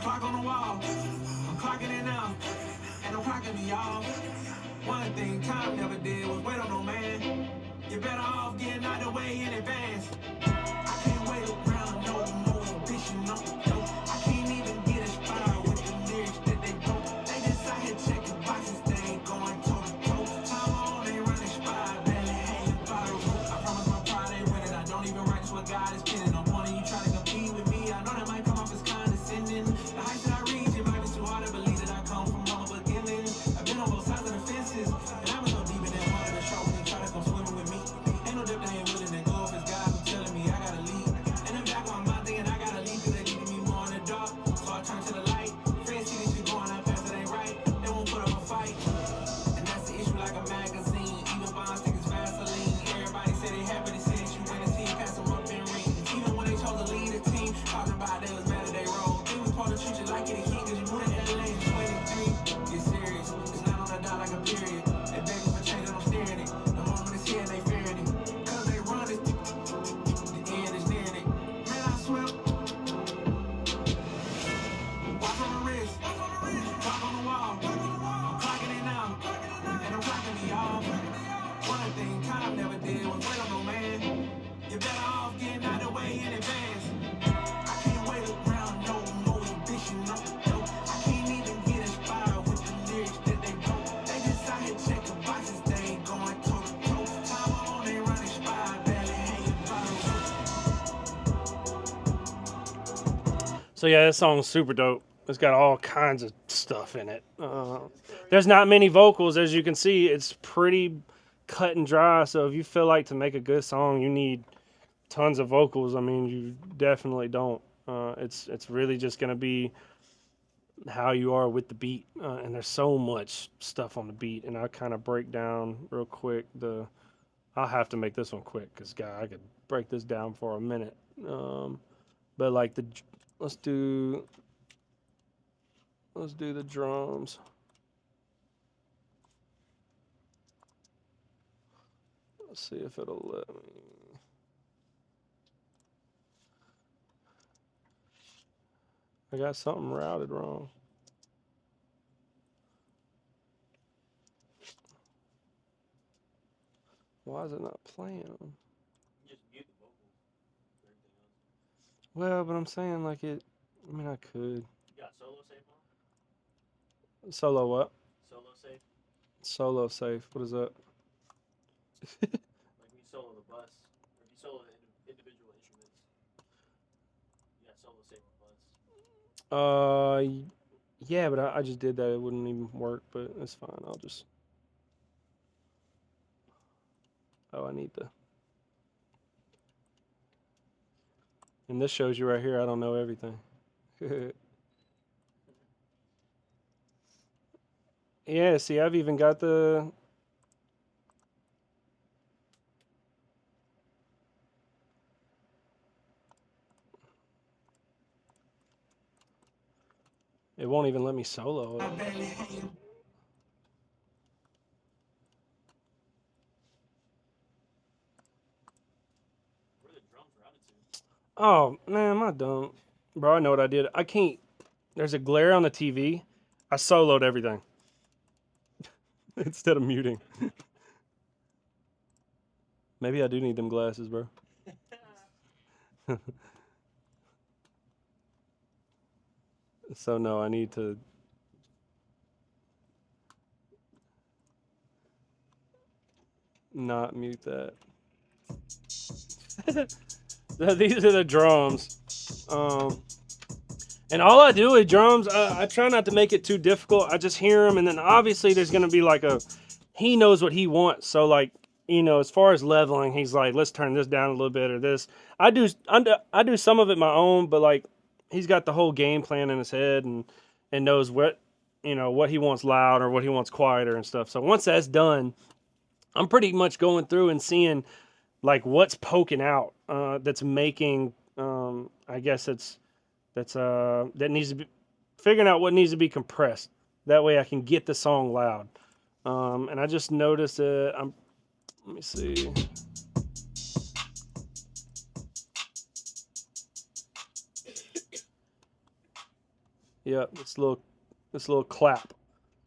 clock on the wall. I'm clocking it now, and I'm clocking me off. One thing time never did was wait on no man. You're better off getting out the way in advance. I can't wait around no more ambition, no. I can't even get inspired with the lyrics that they wrote. They just out here checking boxes, they ain't going toe to toe. Time on, they running spy, barely hanging by the rope. I promise my pride ain't winning. I don't even write to what God is pinning. I'm pointing you trying to compete with me. I know that might come off as condescending. The heights that I reach, it might be too hard to believe that I come from humble beginnings. I've been on both sides of the fences, and I've been so deep in that water that shark when they try to come swimming with me. Ain't no depth, they ain't willing to go if it's God who's telling me I gotta leave. And in the back of my mind thinking I gotta leave because they needed me more in the dark. So I turn to the light. Friends see this shit going out fast, it ain't right. They won't put up a fight. And that's the issue like a magazine. Even bonds think it's Vaseline. Everybody say they happy to see that you win the team, pass them up in rings. Even when they chose to lead a team, talking about they was mad at they role. They was supposed to treat you like you're the king because you moved to LA in 23. Get serious, it's not on the dot like a period. They begging for change and I'm steering it. The moment it's here, they fearing it. Cause they run it, the end is nearing it. Man, I swear. Watch on the wrist, clock on the wall. I'm clocking it now, and I'm clocking me off. One thing time never did was wait on no man. You're better off getting out the way in advance. I can't wait around no more ambition, no. I can't even get inspired with the lyrics that they wrote. They just out here checking boxes, they ain't going toe to toe. Time on, they running spy, barely hanging by the rope. So yeah, that song's super dope. It's got all kinds of stuff in it. There's not many vocals, as you can see. It's pretty cut and dry. So if you feel like to make a good song, you need tons of vocals. I mean, you definitely don't. It's really just gonna be how you are with the beat, and there's so much stuff on the beat. And I kind of break down real quick. I'll have to make this one quick because I could break this down for a minute. But like let's do the drums. Let's see if it'll let me. I got something routed wrong. Why is it not playing them? Just mute the vocals. Everything else. Well, but I'm saying like it. I mean, I could. You got solo safe on? Solo what? Solo safe? Solo safe. What is that? Like when you solo the bus, or if you solo the individual instruments, you got solo safe on bus. Yeah, but I just did that. It wouldn't even work, but it's fine. I'll just. Oh, I need the. And this shows you right here. I don't know everything. Yeah, see, I've even got the. It won't even let me solo it. I barely hang you. Where are the drums routed to? Oh, man, I don't. Bro, I know what I did. I can't. There's a glare on the TV. I soloed everything instead of muting. Maybe I do need them glasses, bro. So, no, I need to. Not mute that. These are the drums. And all I do with drums, I try not to make it too difficult. I just hear them, and then obviously there's going to be like he knows what he wants. So like, as far as leveling, he's like, let's turn this down a little bit or this. I do some of it my own, but like he's got the whole game plan in his head and knows what he wants loud or what he wants quieter and stuff. So once that's done, I'm pretty much going through and seeing like what's poking out that's making I guess that needs to be figuring out what needs to be compressed. That way I can get the song loud. And I just noticed that let me see. Yeah, this little clap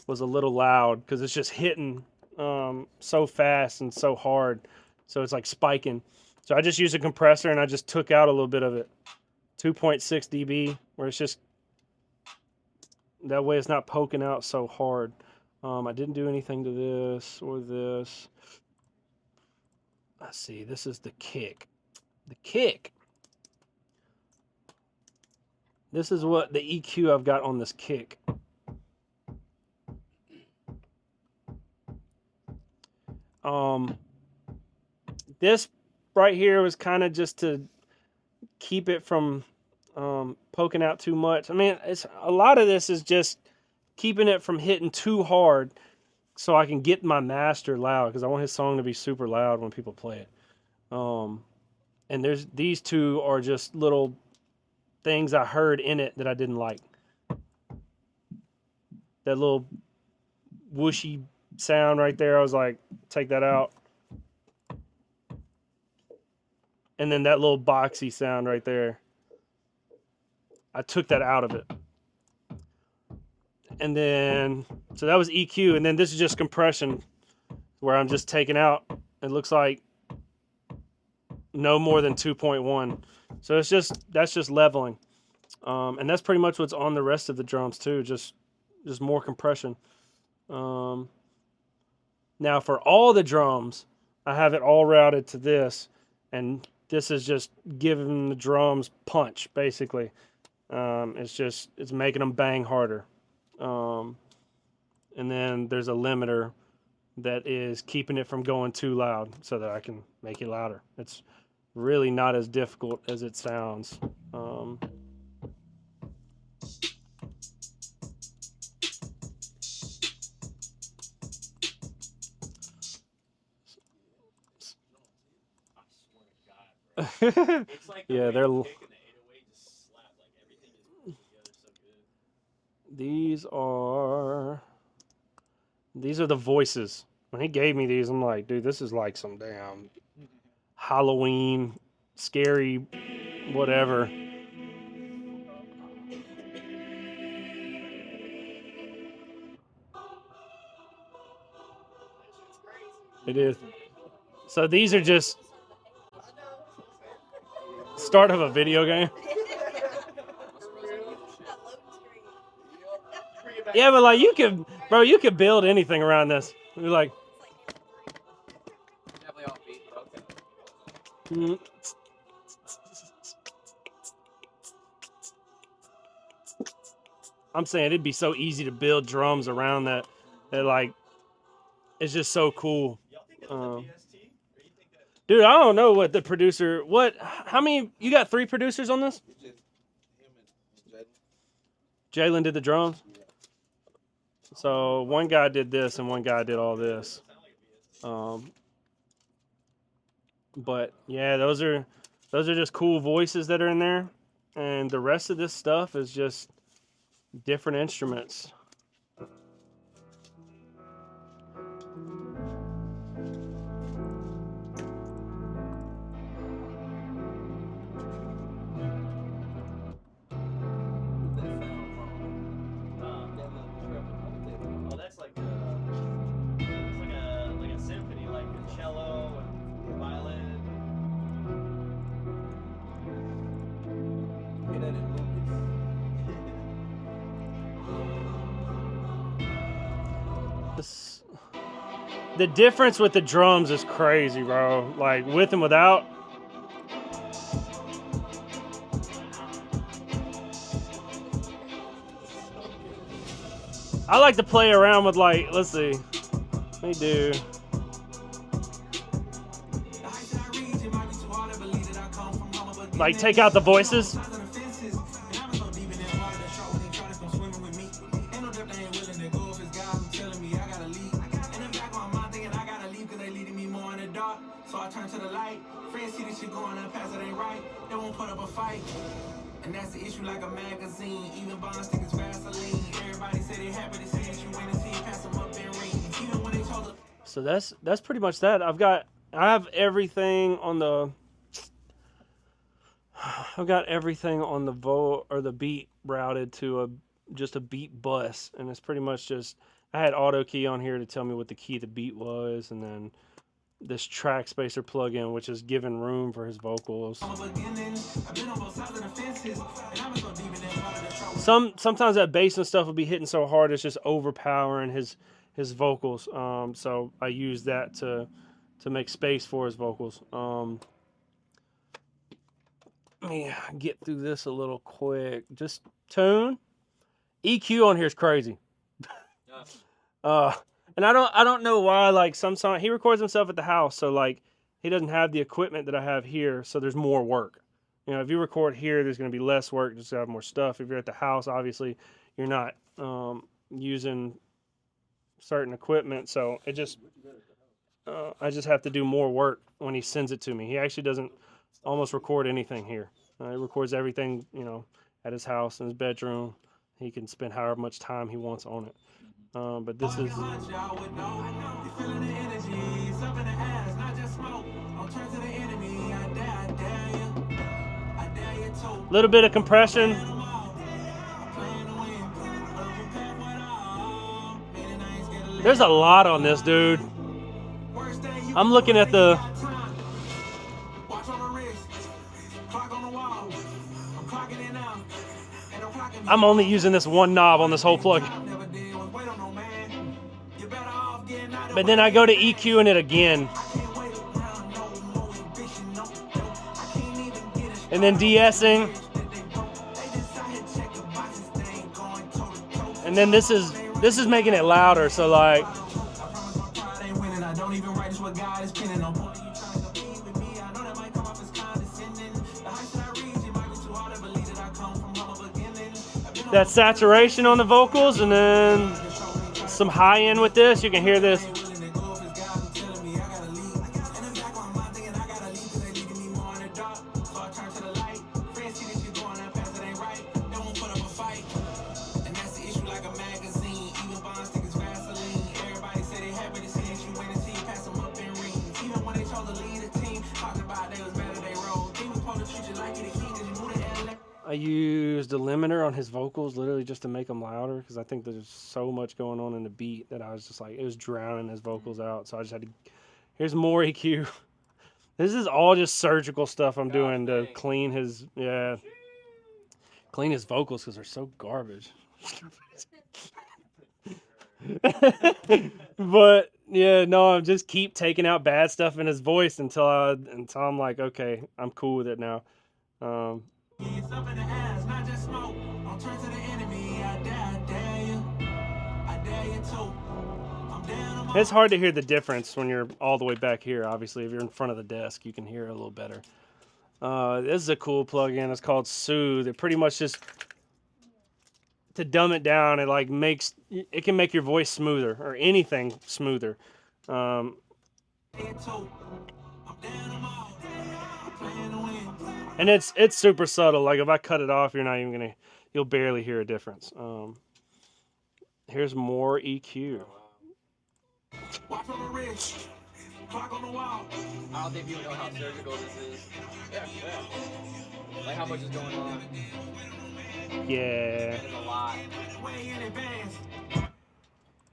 was a little loud because it's just hitting so fast and so hard. So it's like spiking. So I just used a compressor and I just took out a little bit of it. 2.6 dB, where it's just that way it's not poking out so hard. I didn't do anything to this or this. Let's see, this is the kick. The kick. This is what the EQ I've got on this kick. This right here was kind of just to keep it from poking out too much. I mean, a lot of this is just keeping it from hitting too hard so I can get my master loud because I want his song to be super loud when people play it. And these two are just little things I heard in it that I didn't like. That little whooshy sound right there, I was like, take that out. And then that little boxy sound right there, I took that out of it. And then, so that was EQ, and then this is just compression, where I'm just taking out, it looks like no more than 2.1. So that's just leveling. And that's pretty much what's on the rest of the drums too, just more compression. Now for all the drums, I have it all routed to this, and this is just giving the drums punch, basically. It's making them bang harder. And then there's a limiter that is keeping it from going too loud so that I can make it louder. It's really not as difficult as it sounds. It's like the Yeah, way they're. you kick and the 808 just slap, like everything just goes together so good. These are the voices. When he gave me these, I'm like, dude, this is like some damn Halloween, scary, whatever. It is. So these are just start of a video game. Yeah, but like you could build anything around this. You're like, Definitely offbeat, but okay. mm. I'm saying it'd be so easy to build drums around that. That like, it's just so cool. Dude, I don't know what the producer. How many? You got 3 producers on this? It's just him and Jalen did the drums. So one guy did this and one guy did all this. But yeah, those are just cool voices that are in there, and the rest of this stuff is just different instruments. Oh, that's like a symphony, like the cello and violin. The difference with the drums is crazy, bro. Like with and without. I like to play around with like, let's see. Let me do. Like take out the voices. So I turn to the light. Friends see this shit going up past it ain't right. They won't put up a fight. And that's the issue like a magazine. Even bonds think it's Vaseline. Everybody say they happy to see that you win a team. Pass them up in rings. Even when they told them. So that's pretty much that. I have everything on the. I've got everything on the beat routed to just a beat bus, and it's pretty much just I had auto key on here to tell me what the key of the beat was, and then this track spacer plugin, which is giving room for his vocals. Sometimes that bass and stuff will be hitting so hard it's just overpowering his vocals. So I use that to make space for his vocals. Let me get through this a little quick. Just tune. EQ on here is crazy. And I don't know why, like some song he records himself at the house, so like he doesn't have the equipment that I have here, so there's more work. You know, if you record here, there's going to be less work, just to have more stuff. If you're at the house, obviously you're not using certain equipment, so it just I just have to do more work when he sends it to me. He actually doesn't almost record anything here. He records everything, you know, at his house, in his bedroom. He can spend however much time he wants on it. But this is a little bit of compression. There's a lot on this, dude. I'm looking at the. I'm only using this one knob on this whole plug. But then I go to EQing it again. And then de-essing. And then this is making it louder. So like, I promise my pride ain't winning. I don't even write this what God is pinning. No point you trying to compete with me. I know that might come off as condescending. The heights that I reach, it might be too hard to believe that I come from humble beginnings. that saturation on the vocals, and then some high end with this. You can hear this. I used a limiter on his vocals literally just to make them louder because I think there's so much going on in the beat that I was just like, it was drowning his vocals out. So I just had to, here's more EQ. This is all just surgical stuff I'm doing to clean his, clean his vocals because they're so garbage. But yeah, no, I'm just keep taking out bad stuff in his voice until I'm like, okay, I'm cool with it now. It's up in the ass, not just smoke. Don't turn to the enemy. I dare you. I dare you too. I'm down on It's hard to hear the difference when you're all the way back here. Obviously, if you're in front of the desk, you can hear it a little better. This is a cool plugin. It's called Soothe. It pretty much just, to dumb it down, it like makes, it can make your voice smoother or anything smoother. it too. I'm down on all. I'm playing to win. And it's super subtle. Like if I cut it off, you're not even gonna, you'll barely hear a difference. Here's more EQ. Watch on the wrist. Clock on the wall. I don't think people know how surgical this is. Yeah. Like how much is going on. Yeah. There's a lot. Way in advance.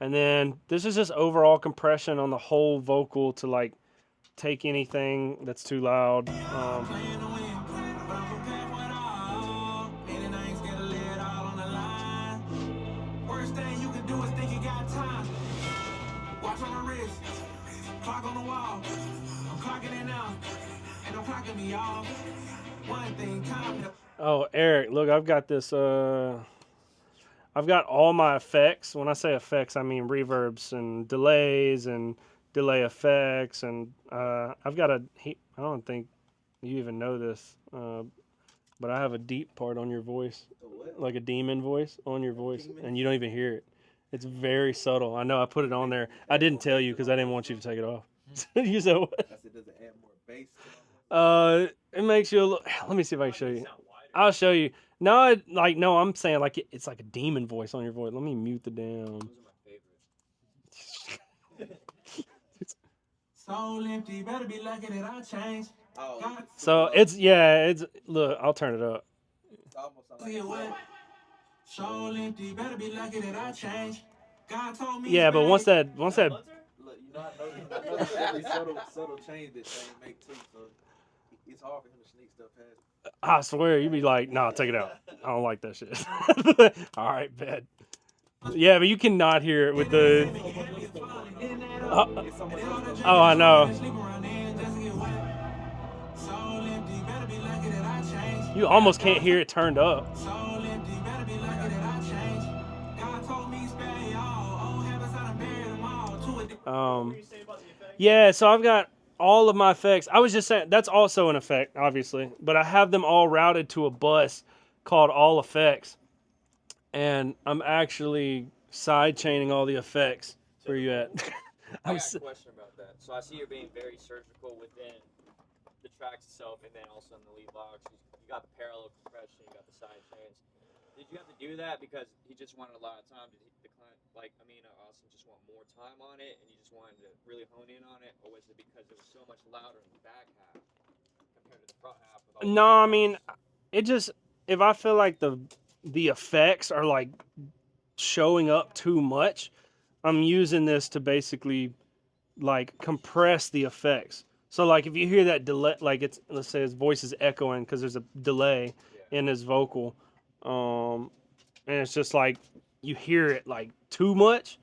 And then this is just overall compression on the whole vocal to like take anything that's too loud. Playing to win. But I'm prepared for it all. Meaning I ain't scared to lay it all on the line. Worst thing you can do is think you got time. Watch on the wrist. Clock on the wall. I'm clocking it now. Ain't no clocking me off. One thing, time to. Oh, Eric, look, I've got this. I've got all my effects. When I say effects, I mean reverbs and delays and delay effects. And I've got a, I don't think you even know this, but I have a deep part on your voice, like a demon voice on your voice, and you don't even hear it. It's very subtle. I know I put it on there. I didn't tell you because I didn't want you to take it off. You said what? I said, does it add more bass? It makes you a little. Let me see if I can show you. I'll show you. No, no, I'm saying like it's like a demon voice on your voice. Let me mute the damn. Those are my favorites. Soul empty, better be lucky that I changed. Oh, So it's look. I'll turn it up. it's almost See it what? Soul empty, better be lucky that I changed. God told me. Yeah, but once that look, you know, I noticed every subtle change that Shane make too, so it's hard for him to sneak stuff past. I swear you'd be like, nah, take it out. I don't like that shit. All right, bad. Yeah, but you cannot hear it with the. Oh, I know. You almost can't hear it turned up. Yeah, so I've got all of my effects. I was just saying that's also an effect, obviously, but I have them all routed to a bus called All Effects, and I'm actually side chaining all the effects. Where you at? I got a question about that. So I see you're being very surgical within the tracks itself, and then also in the lead blocks. You got the parallel compression, you got the side chains. Did you have to do that because he just wanted a lot of time? Did the client, Austin, just want more time on it, and you just wanted to really hone in on it, or was it because it was so much louder in the back half compared to the front half? No, I mean, it just, if I feel like the effects are like showing up too much, I'm using this to basically like compress the effects. So like if you hear that delay, like it's, let's say his voice is echoing because there's a delay in his vocal, and it's just like you hear it like too much.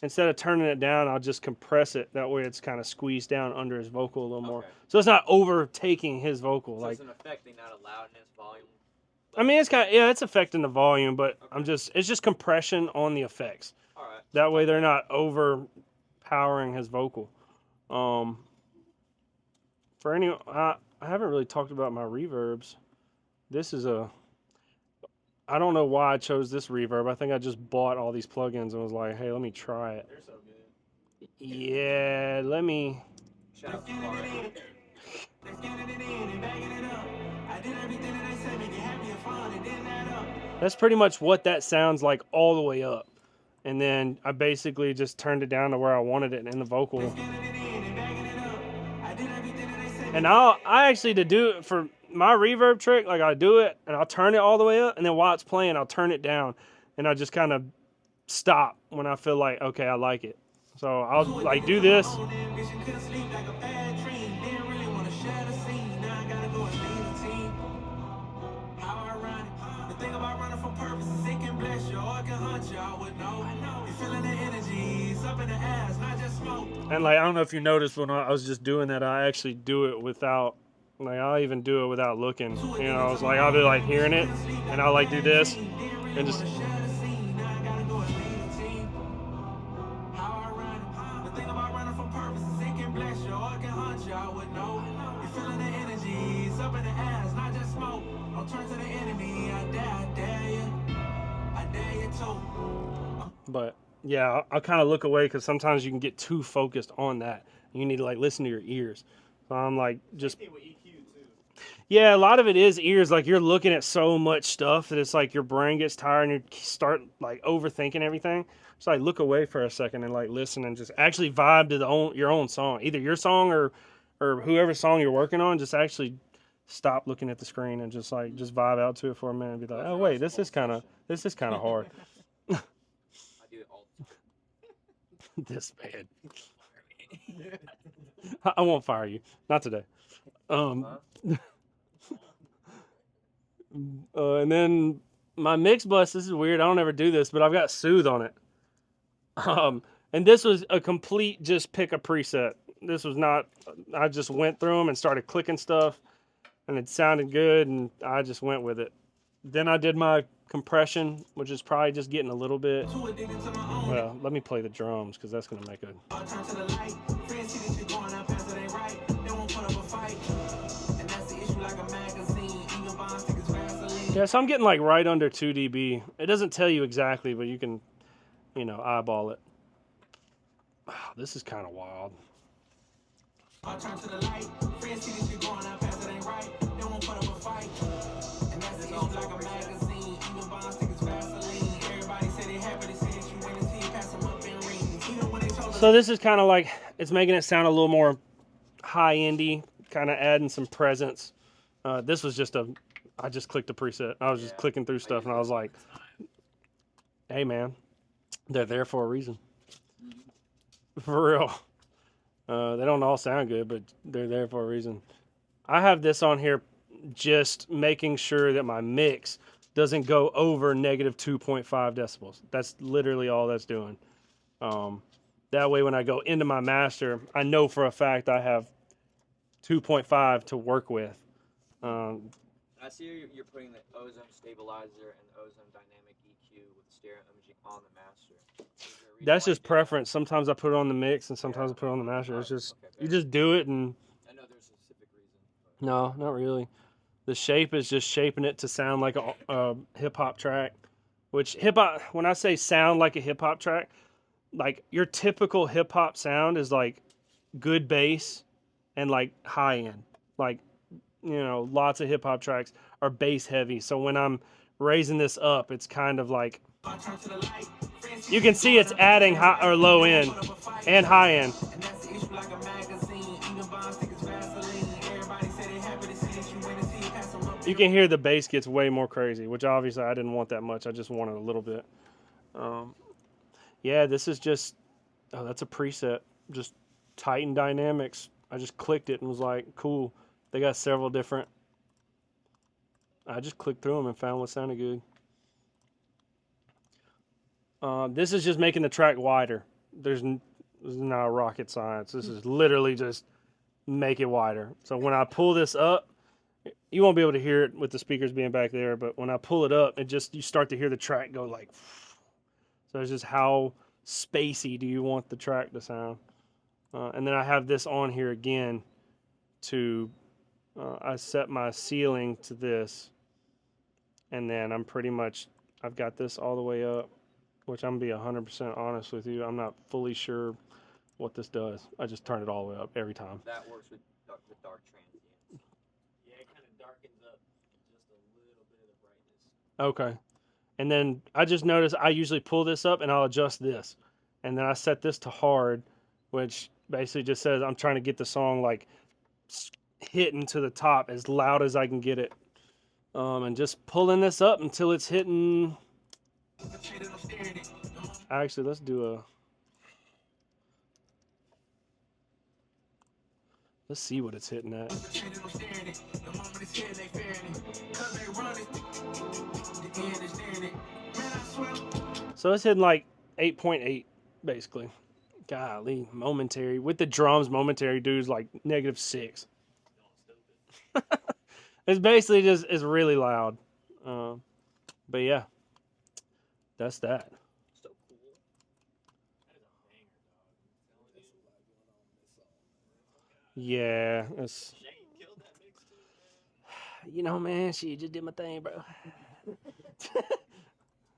Instead of turning it down, I'll just compress it. That way it's kind of squeezed down under his vocal a little more. So it's not overtaking his vocal. So like it's an affecting, not a loudness, volume I mean, it's kind of, yeah, it's affecting the volume, but it's just compression on the effects. All right. That way they're not overpowering his vocal. For any, I haven't really talked about my reverbs. This is I don't know why I chose this reverb. I think I just bought all these plugins and was like, hey, let me try it. They're so good. Yeah, let me. Shout out to Clark. That's pretty much what that sounds like all the way up. And then I basically just turned it down to where I wanted it in the vocal. And I actually, to do it for my reverb trick, like I do it and I'll turn it all the way up, and then while it's playing, I'll turn it down, and I just kind of stop when I feel like, okay, I like it. So I'll like do this. And like, I don't know if you noticed when I was just doing that, I actually do it without, like, I'll even do it without looking. You know, I was like, I'll be like hearing it, and I'll like do this, and just. But yeah, I'll kind of look away because sometimes you can get too focused on that. You need to like listen to your ears. So I'm like just. Yeah, a lot of it is ears. Like you're looking at so much stuff that it's like your brain gets tired and you start like overthinking everything. So like look away for a second and like listen and just actually vibe to your own song, either your song or whoever's song you're working on. Just actually stop looking at the screen and just vibe out to it for a minute and be like, oh wait, this is kind of hard. I do it all the time. This bad. I won't fire you. Not today. And then my mix bus, this is weird. I don't ever do this, but I've got Soothe on it. And this was a complete just pick a preset. This was not, I just went through them and started clicking stuff, and it sounded good, and I just went with it. Then I did my compression, which is probably just getting a little bit. Well, let me play the drums because that's going to make a. Yeah, so I'm getting like right under 2 dB. It doesn't tell you exactly, but you can, eyeball it. Oh, this is kind of wild. So this is kind of like, it's making it sound a little more high-endy, kind of adding some presence. This was just I just clicked a preset. I was just clicking through stuff, and I was like, hey, man, they're there for a reason. For real. They don't all sound good, but they're there for a reason. I have this on here just making sure that my mix doesn't go over negative 2.5 decibels. That's literally all that's doing. That way when I go into my master, I know for a fact I have 2.5 to work with. I see you're putting the ozone stabilizer and the ozone dynamic EQ with stereo imaging on the master. That's just preference. Sometimes I put it on the mix and sometimes I put it on the master. It's just, you just do it, and I know there's a specific reason. But... No, not really. The shape is just shaping it to sound like a hip-hop track. Which hip-hop, when I say sound like a hip-hop track, like your typical hip-hop sound is like good bass and like high-end. Like, lots of hip-hop tracks are bass-heavy. So when I'm raising this up, it's kind of like, you can see it's adding high or low end and high end. You can hear the bass gets way more crazy, which obviously I didn't want that much. I just wanted a little bit. Yeah, this is just, that's a preset. Just Titan Dynamics. I just clicked it and was like, cool. They got several different. I just clicked through them and found what sounded good. This is just making the track wider. There's not rocket science. This is literally just make it wider. So when I pull this up, You won't be able to hear it with the speakers being back there, but when I pull it up, you start to hear the track go like. So it's just how spacey do you want the track to sound? And then I have this on here again to I set my ceiling to this, and then I've got this all the way up, which I'm gonna be 100% honest with you. I'm not fully sure what this does. I just turn it all the way up every time. That works with dark transients. Yeah, it kind of darkens up just a little bit of the brightness. Okay. And then I just noticed I usually pull this up and I'll adjust this. And then I set this to hard, which basically just says I'm trying to get the song like hitting to the top as loud as I can get it. And just pulling this up until it's hitting. Actually, let's see what it's hitting at. So it's hitting like 8.8, basically. Golly, momentary. With the drums, momentary dude's like -6. It's basically it's really loud. But yeah, that's that. So cool. That is a banger, dog. Yeah, it's, Shane killed that mix too, man. you know, man, she just did my thing, bro.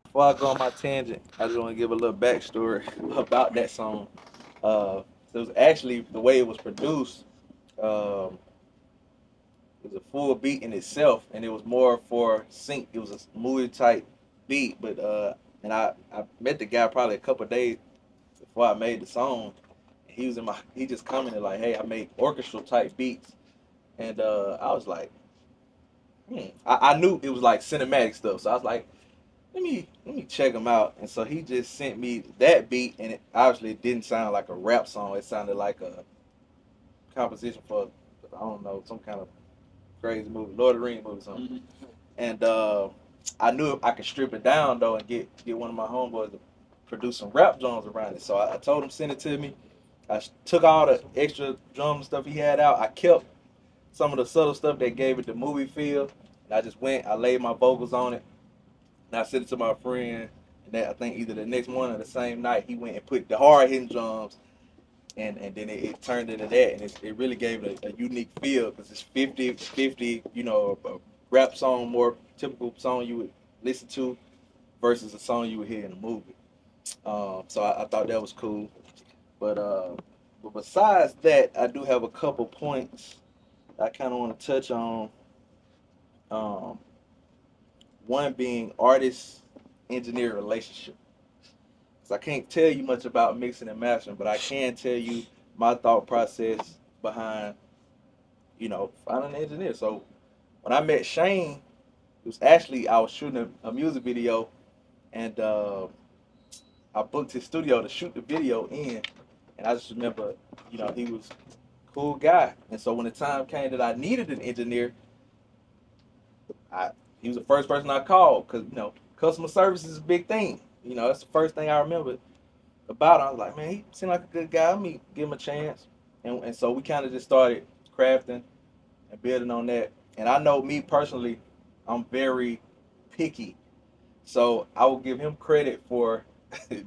Before I go on my tangent, I just want to give a little backstory about that song. It was actually the way it was produced. It was a full beat in itself, and it was more for sync. It was a movie type beat, but and I met the guy probably a couple of days before I made the song. He just commented like, "Hey, I make orchestral type beats," and I was like, I knew it was like cinematic stuff, so I was like, let me check him out. And so he just sent me that beat, and it obviously didn't sound like a rap song. It sounded like a composition for, I don't know, some kind of crazy movie, Lord of the Rings movie, or something. Mm-hmm. And I knew I could strip it down though and get one of my homeboys to produce some rap drums around it. So I told him send it to me. I took all the extra drum stuff he had out. I kept some of the subtle stuff that gave it the movie feel. And I just went, I laid my vocals on it, and I sent it to my friend. And that, I think either the next morning or the same night, he went and put the hard hitting drums, and then it turned into that. And it really gave it a unique feel because it's 50-50, you know, a rap song, more typical song you would listen to versus a song you would hear in a movie. So I thought that was cool. But besides that, I do have a couple points I kind of want to touch on. One being artist-engineer relationship. So I can't tell you much about mixing and mastering, but I can tell you my thought process behind, finding an engineer. So when I met Shane, it was actually I was shooting a music video, and I booked his studio to shoot the video in, and I just remember, he was a cool guy. And so when the time came that I needed an engineer, he was the first person I called because, customer service is a big thing. That's the first thing I remember about him. I was like, man, he seemed like a good guy. Let me give him a chance. And so we kind of just started crafting and building on that. And I know me personally, I'm very picky. So I will give him credit for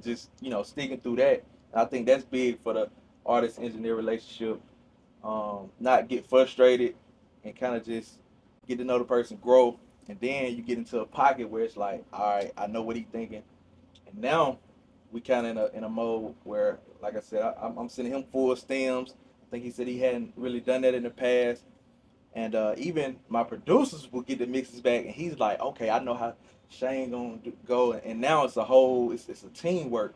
just, sticking through that. And I think that's big for the artist-engineer relationship. Not get frustrated and kind of just get to know the person, grow. And then you get into a pocket where it's like, all right, I know what he's thinking. And now we kind of in a mode where, like I said, I'm sending him full stems. I think he said he hadn't really done that in the past. And even my producers will get the mixes back, and he's like, okay, I know how Shane gonna go. And now it's a teamwork.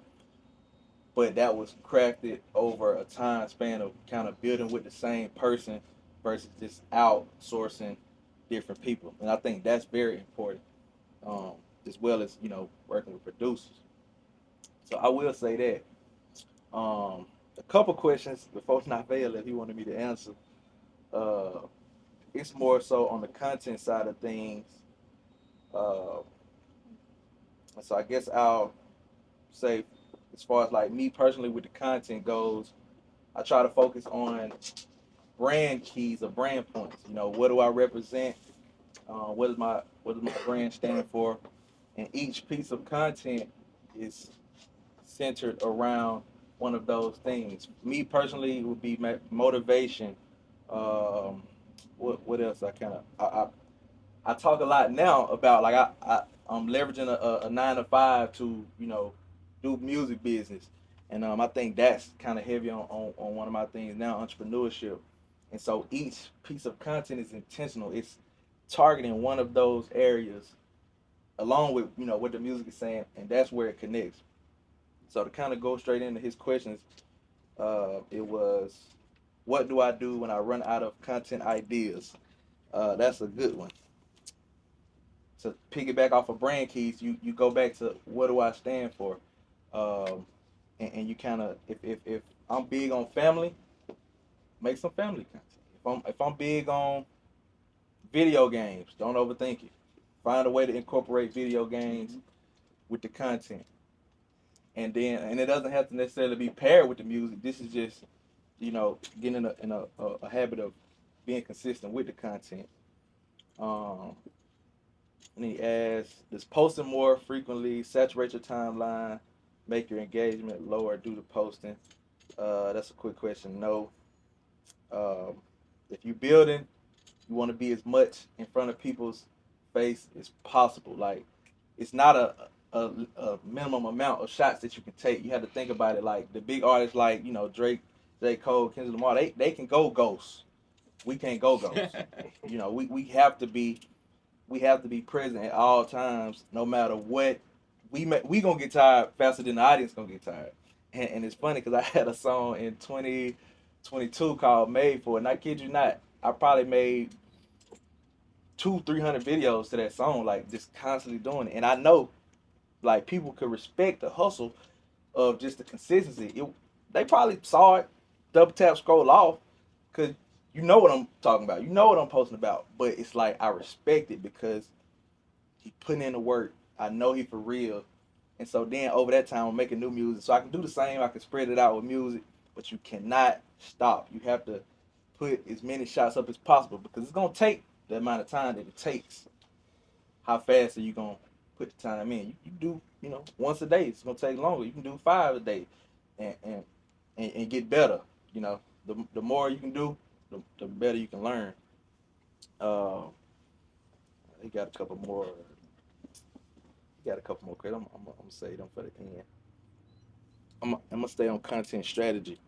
But that was crafted over a time span of kind of building with the same person versus just outsourcing different people. And I think that's very important, as well as, working with producers. So I will say that. A couple questions before Navale, if he wanted me to answer. It's more so on the content side of things. So I guess I'll say, as far as like me personally with the content goes, I try to focus on brand keys or brand points. You know, what do I represent? What does my brand stand for? And each piece of content is centered around one of those things. Me personally, it would be motivation. Um, what else? I talk a lot now about like I'm leveraging a 9 to 5 to do music business, and I think that's kind of heavy on one of my things now, entrepreneurship. And so each piece of content is intentional. It's targeting one of those areas along with what the music is saying, and that's where it connects. So to kind of go straight into his questions, it was, what do I do when I run out of content ideas? That's a good one. To piggyback off of brand keys, you go back to what do I stand for, and you kind of if I'm big on family, make some family content. If I'm big on video games, don't overthink it. Find a way to incorporate video games with the content, and it doesn't have to necessarily be paired with the music. This is just getting in a habit of being consistent with the content. Um, and he asks, does posting more frequently saturate your timeline, make your engagement lower due to posting? That's a quick question. No. Um, if you're building, you want to be as much in front of people's face as possible. Like, it's not a minimum amount of shots that you can take. You have to think about it. Like the big artists, like Drake, J. Cole, Kendrick Lamar, they can go ghosts. We can't go ghosts. We have to be present at all times, no matter what. We gonna get tired faster than the audience gonna get tired. And it's funny because I had a song in 2022 called "Made For It," and I kid you not, I probably made 200-300 videos to that song, like just constantly doing it. And I know, like, people could respect the hustle of just the consistency. They probably saw it, double tap, scroll off, because you know what I'm talking about. You know what I'm posting about. But it's like I respect it because he putting in the work. I know he for real. And so then over that time I'm making new music. So I can do the same. I can spread it out with music, but you cannot stop. You have to put as many shots up as possible because it's gonna take the amount of time that it takes. How fast are you gonna put the time in? You do, once a day. It's gonna take longer. You can do 5 a day, and and get better. The more you can do, the better you can learn. Uh, he got a couple more. He got a couple more credits. I'm gonna save them for the end. I'm gonna stay on content strategy.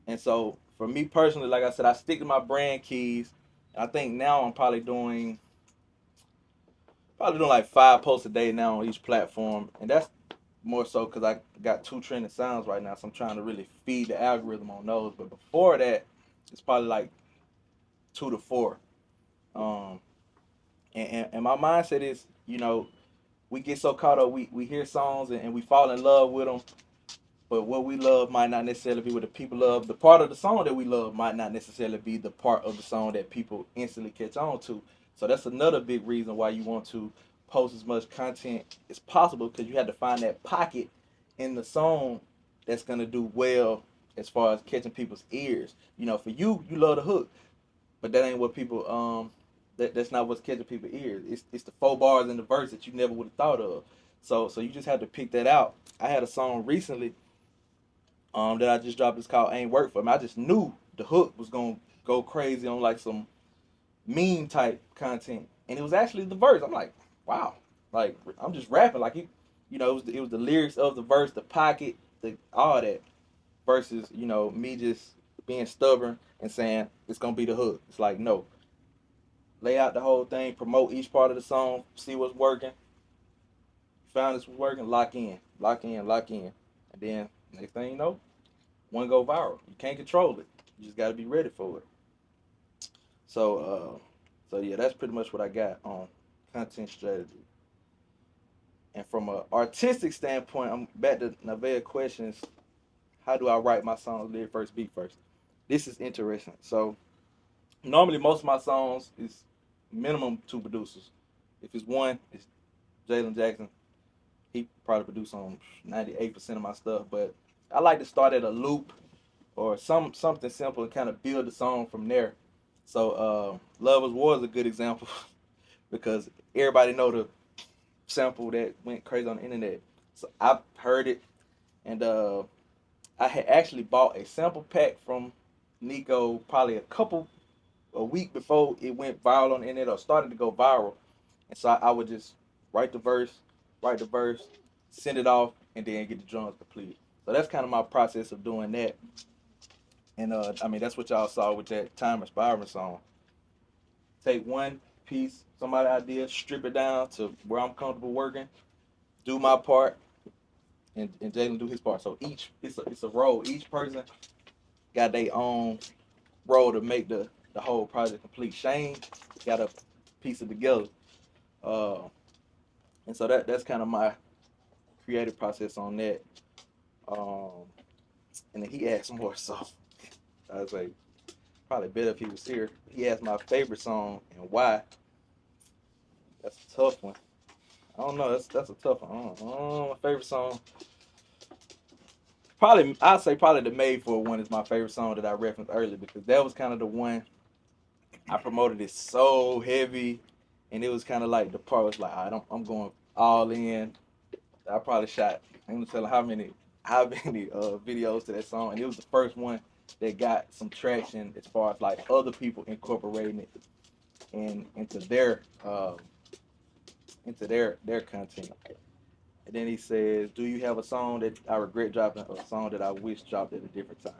And so for me personally, like I said, I stick to my brand keys. I think now I'm probably doing like 5 posts a day now on each platform, and that's more so because I got 2 trending sounds right now, so I'm trying to really feed the algorithm on those. But before that, it's probably like 2 to 4. Um, and my mindset is, we get so caught up, we hear songs and we fall in love with them, but what we love might not necessarily be what the people love. The part of the song that we love might not necessarily be the part of the song that people instantly catch on to. So that's another big reason why you want to post as much content as possible, because you have to find that pocket in the song that's gonna do well as far as catching people's ears. For you love the hook, but that ain't what people that's not what's catching people's ears. It's the 4 bars in the verse that you never would have thought of. So you just have to pick that out. I had a song recently that I just dropped. It's called "Ain't Work For Me." I just knew the hook was gonna go crazy on like some meme type content, and it was actually the verse. I'm like, wow, like I'm just rapping like it was the lyrics of the verse, the pocket, all that, versus me just being stubborn and saying it's gonna be the hook. It's like, no, lay out the whole thing, promote each part of the song, see what's working. Found this was working, lock in, lock in, lock in, and then next thing you know, one go viral. You can't control it. You just got to be ready for it. So yeah, that's pretty much what I got on content strategy. And from an artistic standpoint, I'm back to Nevaeh questions. How do I write my songs, lyric first, beat first? This is interesting. So normally most of my songs is minimum 2 producers. If it's one, it's Jalen Jackson. He probably produced on 98% of my stuff, but I like to start at a loop or something simple and kind of build the song from there. So Love is War is a good example because everybody know the sample that went crazy on the internet. So I heard it, and I had actually bought a sample pack from Nico probably a week before it went viral on the internet or started to go viral. And so I would just write the verse, send it off, and then get the drums completed. So that's kind of my process of doing that. And I mean that's what y'all saw with that Time Inspiring song. Take one piece, somebody idea, strip it down to where I'm comfortable working, do my part, and Jalen do his part. So each it's a role. Each person got their own role to make the whole project complete. Shane got to piece it together, uh, and so that's kind of my creative process on that. Um, and then he asked more, so I was like, probably better if he was here. He asked my favorite song and why. That's a tough one. I don't know. That's a tough one. I don't know. My favorite song. Probably I'd say probably the Made for One is my favorite song that I referenced earlier because that was kind of the one I promoted it so heavy, and it was kind of like the part was like I'm going all in. I probably shot. I'm gonna tell you how many videos to that song, and it was the first one that got some traction as far as like other people incorporating it into their content. And then he says, "Do you have a song that I regret dropping, or a song that I wish dropped at a different time?"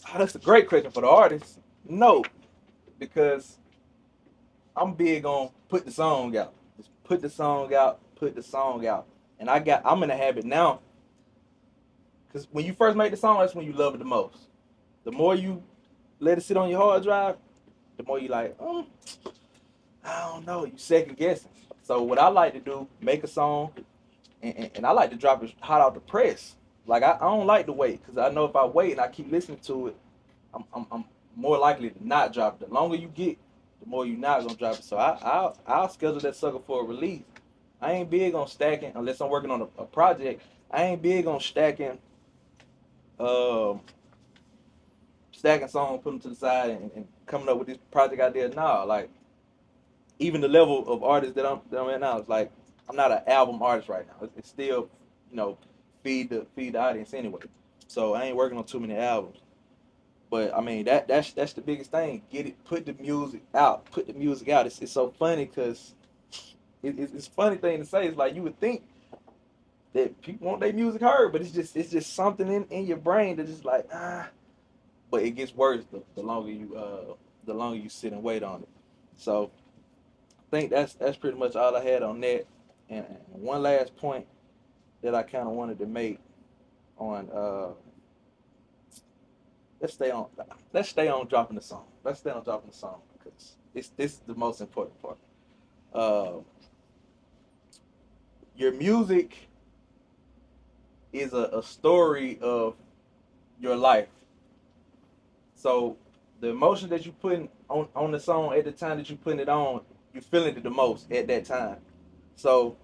Oh, that's a great question for the artist. No, because I'm big on put the song out. Just put the song out, put the song out. And I'm in a habit now, because when you first make the song, that's when you love it the most. The more you let it sit on your hard drive, the more you like, I don't know, you second guessing. So what I like to do, make a song, and I like to drop it hot out the press. Like I don't like to wait, because I know if I wait and I keep listening to it, I'm more likely to not drop it. The longer you get, the more you're not gonna drop it. So I'll schedule that sucker for a release. I ain't big on stacking unless I'm working on a project. I ain't big on um, stacking songs, putting them to the side, and coming up with this project idea. Nah, like even the level of artist that I'm at now, it's like I'm not an album artist right now. It's still, feed the audience anyway. So I ain't working on too many albums. But I mean that's the biggest thing. Get it, put the music out. Put the music out. It's so funny because it's a funny thing to say. It's like you would think that people want their music heard, but it's just something in your brain that just like But it gets worse the longer you sit and wait on it. So I think that's pretty much all I had on that. And one last point that I kind of wanted to make on let's stay on dropping the song. Let's stay on dropping the song because this is the most important part. Uh, your music is a story of your life. So the emotion that you put on the song at the time that you putting it on, you're feeling it the most at that time. So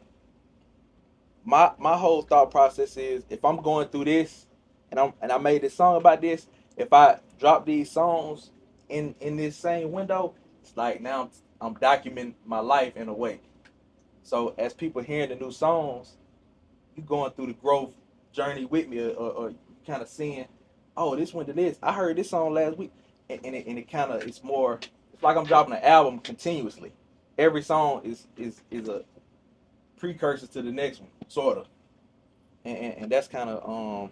my whole thought process is if I'm going through this and I made this song about this, if I drop these songs in this same window, it's like now I'm documenting my life in a way. So as people hearing the new songs, you going through the growth journey with me, or kind of seeing, oh, this went to this. I heard this song last week, and it kind of it's more. It's like I'm dropping an album continuously. Every song is a precursor to the next one, sort of, and that's kind of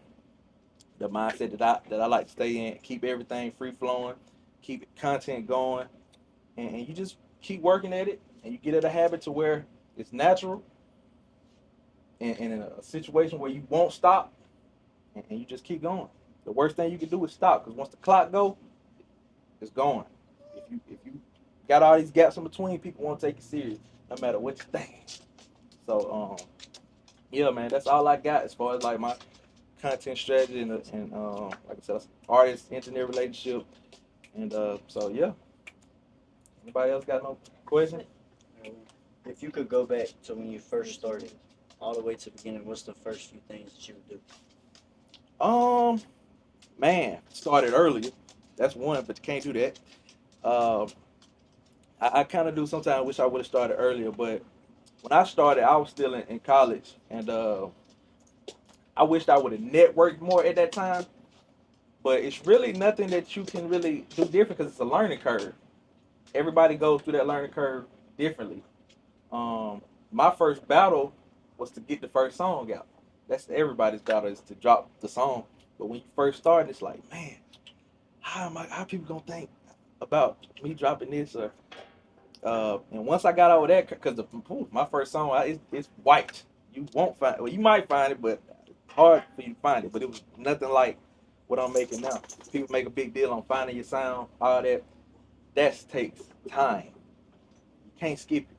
the mindset that I like to stay in. Keep everything free flowing, keep content going, and you just keep working at it, and you get it a habit to where it's natural, and in a situation where you won't stop, and you just keep going. The worst thing you can do is stop, because once the clock go, it's going. If you got all these gaps in between, people won't take you serious, no matter what you think. So yeah, man, that's all I got as far as like my content strategy and like I said, artist engineer relationship, and so yeah. Anybody else got no question? If you could go back to when you first started, all the way to the beginning, what's the first few things that you would do? Man, started earlier. That's one, but you can't do that. Um, I kind of do sometimes wish I would have started earlier, but when I started, I was still in college, and I wished I would have networked more at that time. But it's really nothing that you can really do different because it's a learning curve. Everybody goes through that learning curve differently. My first battle was to get the first song out. That's everybody's battle is to drop the song. But when you first start, it's like, man, how people gonna think about me dropping this or and once I got over that, because my first song, it's white. You won't find, well, you might find it, but it's hard for you to find it. But it was nothing like what I'm making now. People make a big deal on finding your sound, all that. That takes time. You can't skip it.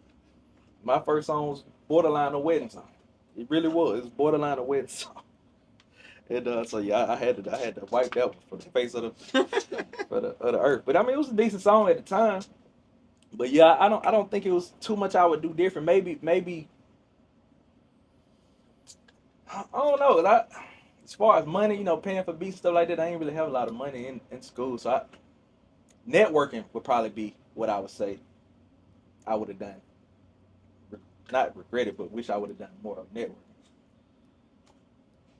My first song was borderline a wedding song. It really was. It was borderline a wedding song. And so yeah, I had to wipe that from the face of the earth. But I mean, it was a decent song at the time. But yeah, I don't think it was too much I would do different. Maybe I don't know. As far as money, paying for beats stuff like that, I ain't really have a lot of money in school. So networking would probably be what I would say I would have done. Not regret it, but wish I would have done more of networking.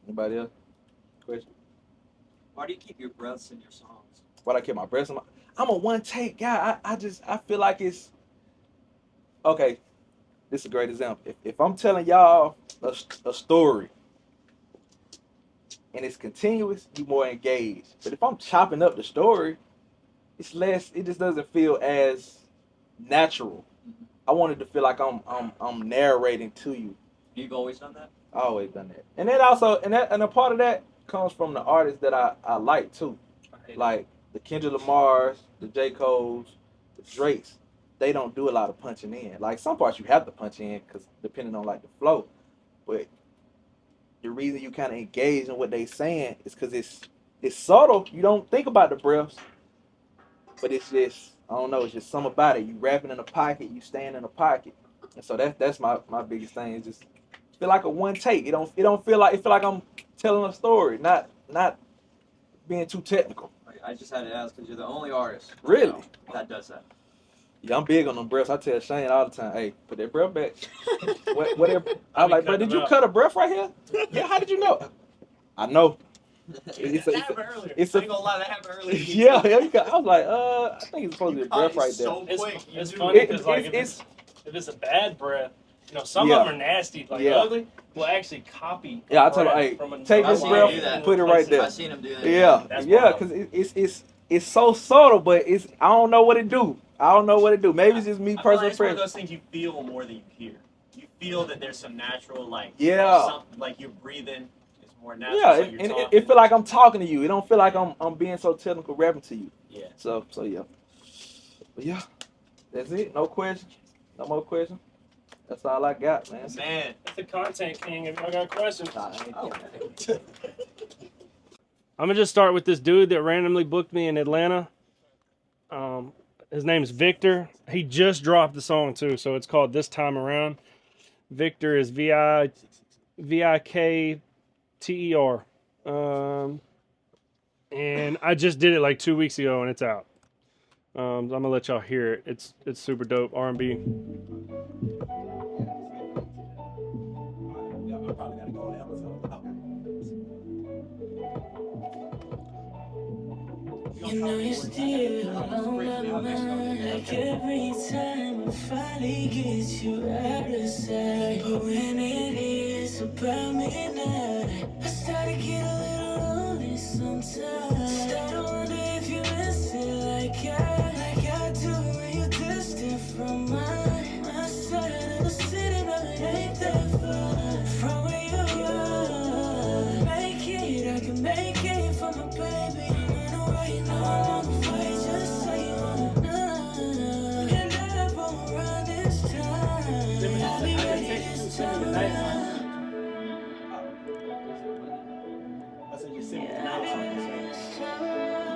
Anybody else? Question? Why do you keep your breaths in your songs? Why do I keep my breath in my? I'm a one take guy. I feel like it's okay. This is a great example. If I'm telling y'all a story and it's continuous, you more engaged. But if I'm chopping up the story, it's less. It just doesn't feel as natural. I wanted to feel like I'm narrating to you. You've always done that? I always done that. And then also, and a part of that comes from the artists that I like too. Like the Kendrick Lamars, the J. Cole's, the Drakes. They don't do a lot of punching in. Like some parts you have to punch in because depending on like the flow. But the reason you kind of engage in what they saying is because it's subtle. You don't think about the breaths, but it's just I don't know. It's just something about it. You rapping in a pocket, you staying in a pocket, and so that's my biggest thing. Is just feel like a one take. It don't feel like I'm telling a story, not being too technical. I just had to ask because you're the only artist Really? that does that. Yeah, I'm big on them breaths. I tell Shane all the time, hey, put that breath back. Whatever. I'm like, bro, did you cut a breath right here? Yeah, how did you know? I know. That happened earlier. It's I ain't gonna lie, that happened earlier. Yeah, I was like, I think it's supposed to be a breath right there. So quick. It's funny because like it's if it's a bad breath, some of them are nasty, like ugly. Will actually copy. Yeah, I tell them, hey, take this breath, and put it right there. I've seen him do that. Yeah, because it's so subtle, but I don't know what it do. Maybe it's just me personally. It's one of those things you feel more than you hear. You feel that there's some natural, like like you're breathing. It's more natural. Yeah, so and it feel like I'm talking to you. It don't feel like I'm being so technical rapping to you. Yeah. So yeah. But yeah, that's it. No questions. No more questions. That's all I got, man. Man, That's the content king. If I got questions, Oh. I'm gonna just start with this dude that randomly booked me in Atlanta. His name's Victor. He just dropped the song too, so it's called This Time Around. Victor is Vikter. And I just did it like 2 weeks ago, and it's out. I'm gonna let y'all hear it. It's super dope R&B. I probably gotta go on Amazon. You know you're still on my mind. Like every time I finally get you out of sight. But when it is about midnight, I start to get a little lonely sometimes. Start to wonder if you miss it like I do when you're distant from my side of the city. No, it ain't that far from where you are. Make it, I can make it for my baby. Right now, I'm gonna fight just so you wanna know. And I won't run this time. I'll be ready this time around. I said, just send me Yeah, I'll be ready this time around.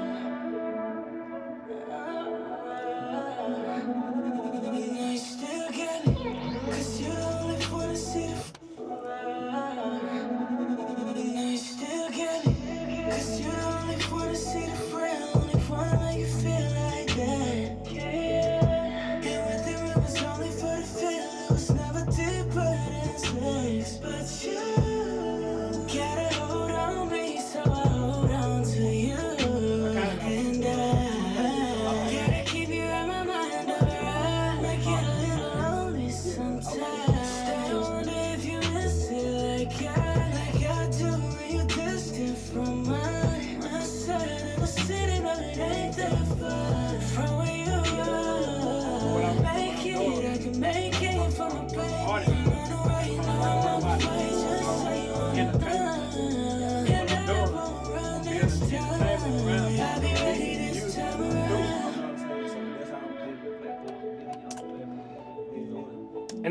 And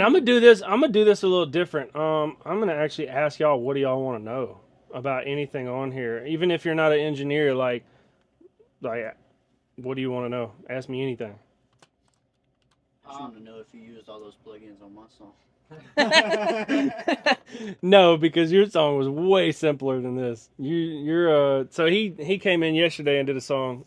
I'm gonna do this. I'm gonna do this a little different. I'm gonna actually ask y'all, what do y'all want to know about anything on here, even if you're not an engineer. Like, what do you want to know? Ask me anything. I just want to know if you used all those plugins on my song. No, because your song was way simpler than this. So he came in yesterday and did a song.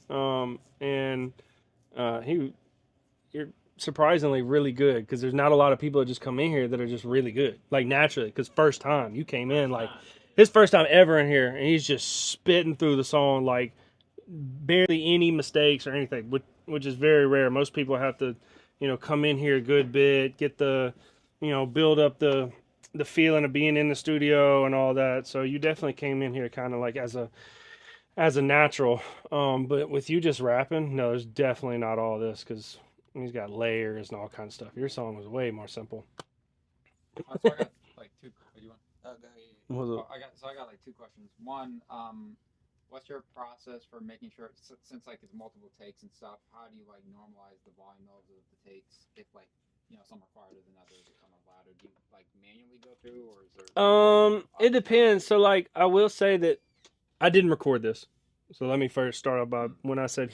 You're surprisingly really good, because there's not a lot of people that just come in here that are just really good, like naturally. Because first time you came in, like his first time ever in here, and he's just spitting through the song like barely any mistakes or anything, which is very rare. Most people have to, come in here a good bit, get the, build up the feeling of being in the studio and all that. So you definitely came in here kind of like as a natural. But with you just rapping, no, there's definitely not all this, because he's got layers and all kinds of stuff. Your song was way more simple. So I got like two. Do you want? I got like two questions. One, what's your process for making sure, since like it's multiple takes and stuff, how do you like normalize the volume levels of the takes if like some are quieter than others or some are louder? Do you like manually go through, or is there? It depends. So like I will say that I didn't record this. So let me first start off by when I said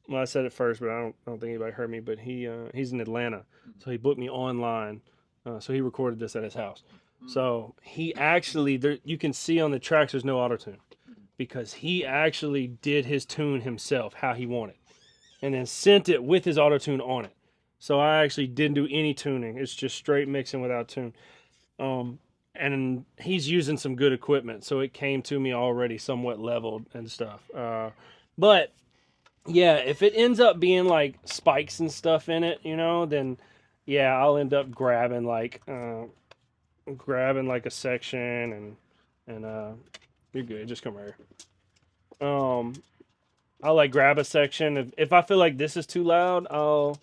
well, I said it first, but I don't think anybody heard me. But he's in Atlanta, so he booked me online. So he recorded this at his house. So he actually, you can see on the tracks there's no auto tune, because he actually did his tune himself how he wanted, and then sent it with his auto tune on it. So I actually didn't do any tuning. It's just straight mixing without tune. And he's using some good equipment, so it came to me already somewhat leveled and stuff. But yeah, if it ends up being like spikes and stuff in it, then yeah, I'll end up grabbing like a section and you're good. Just come right here. I'll like grab a section. If I feel like this is too loud, so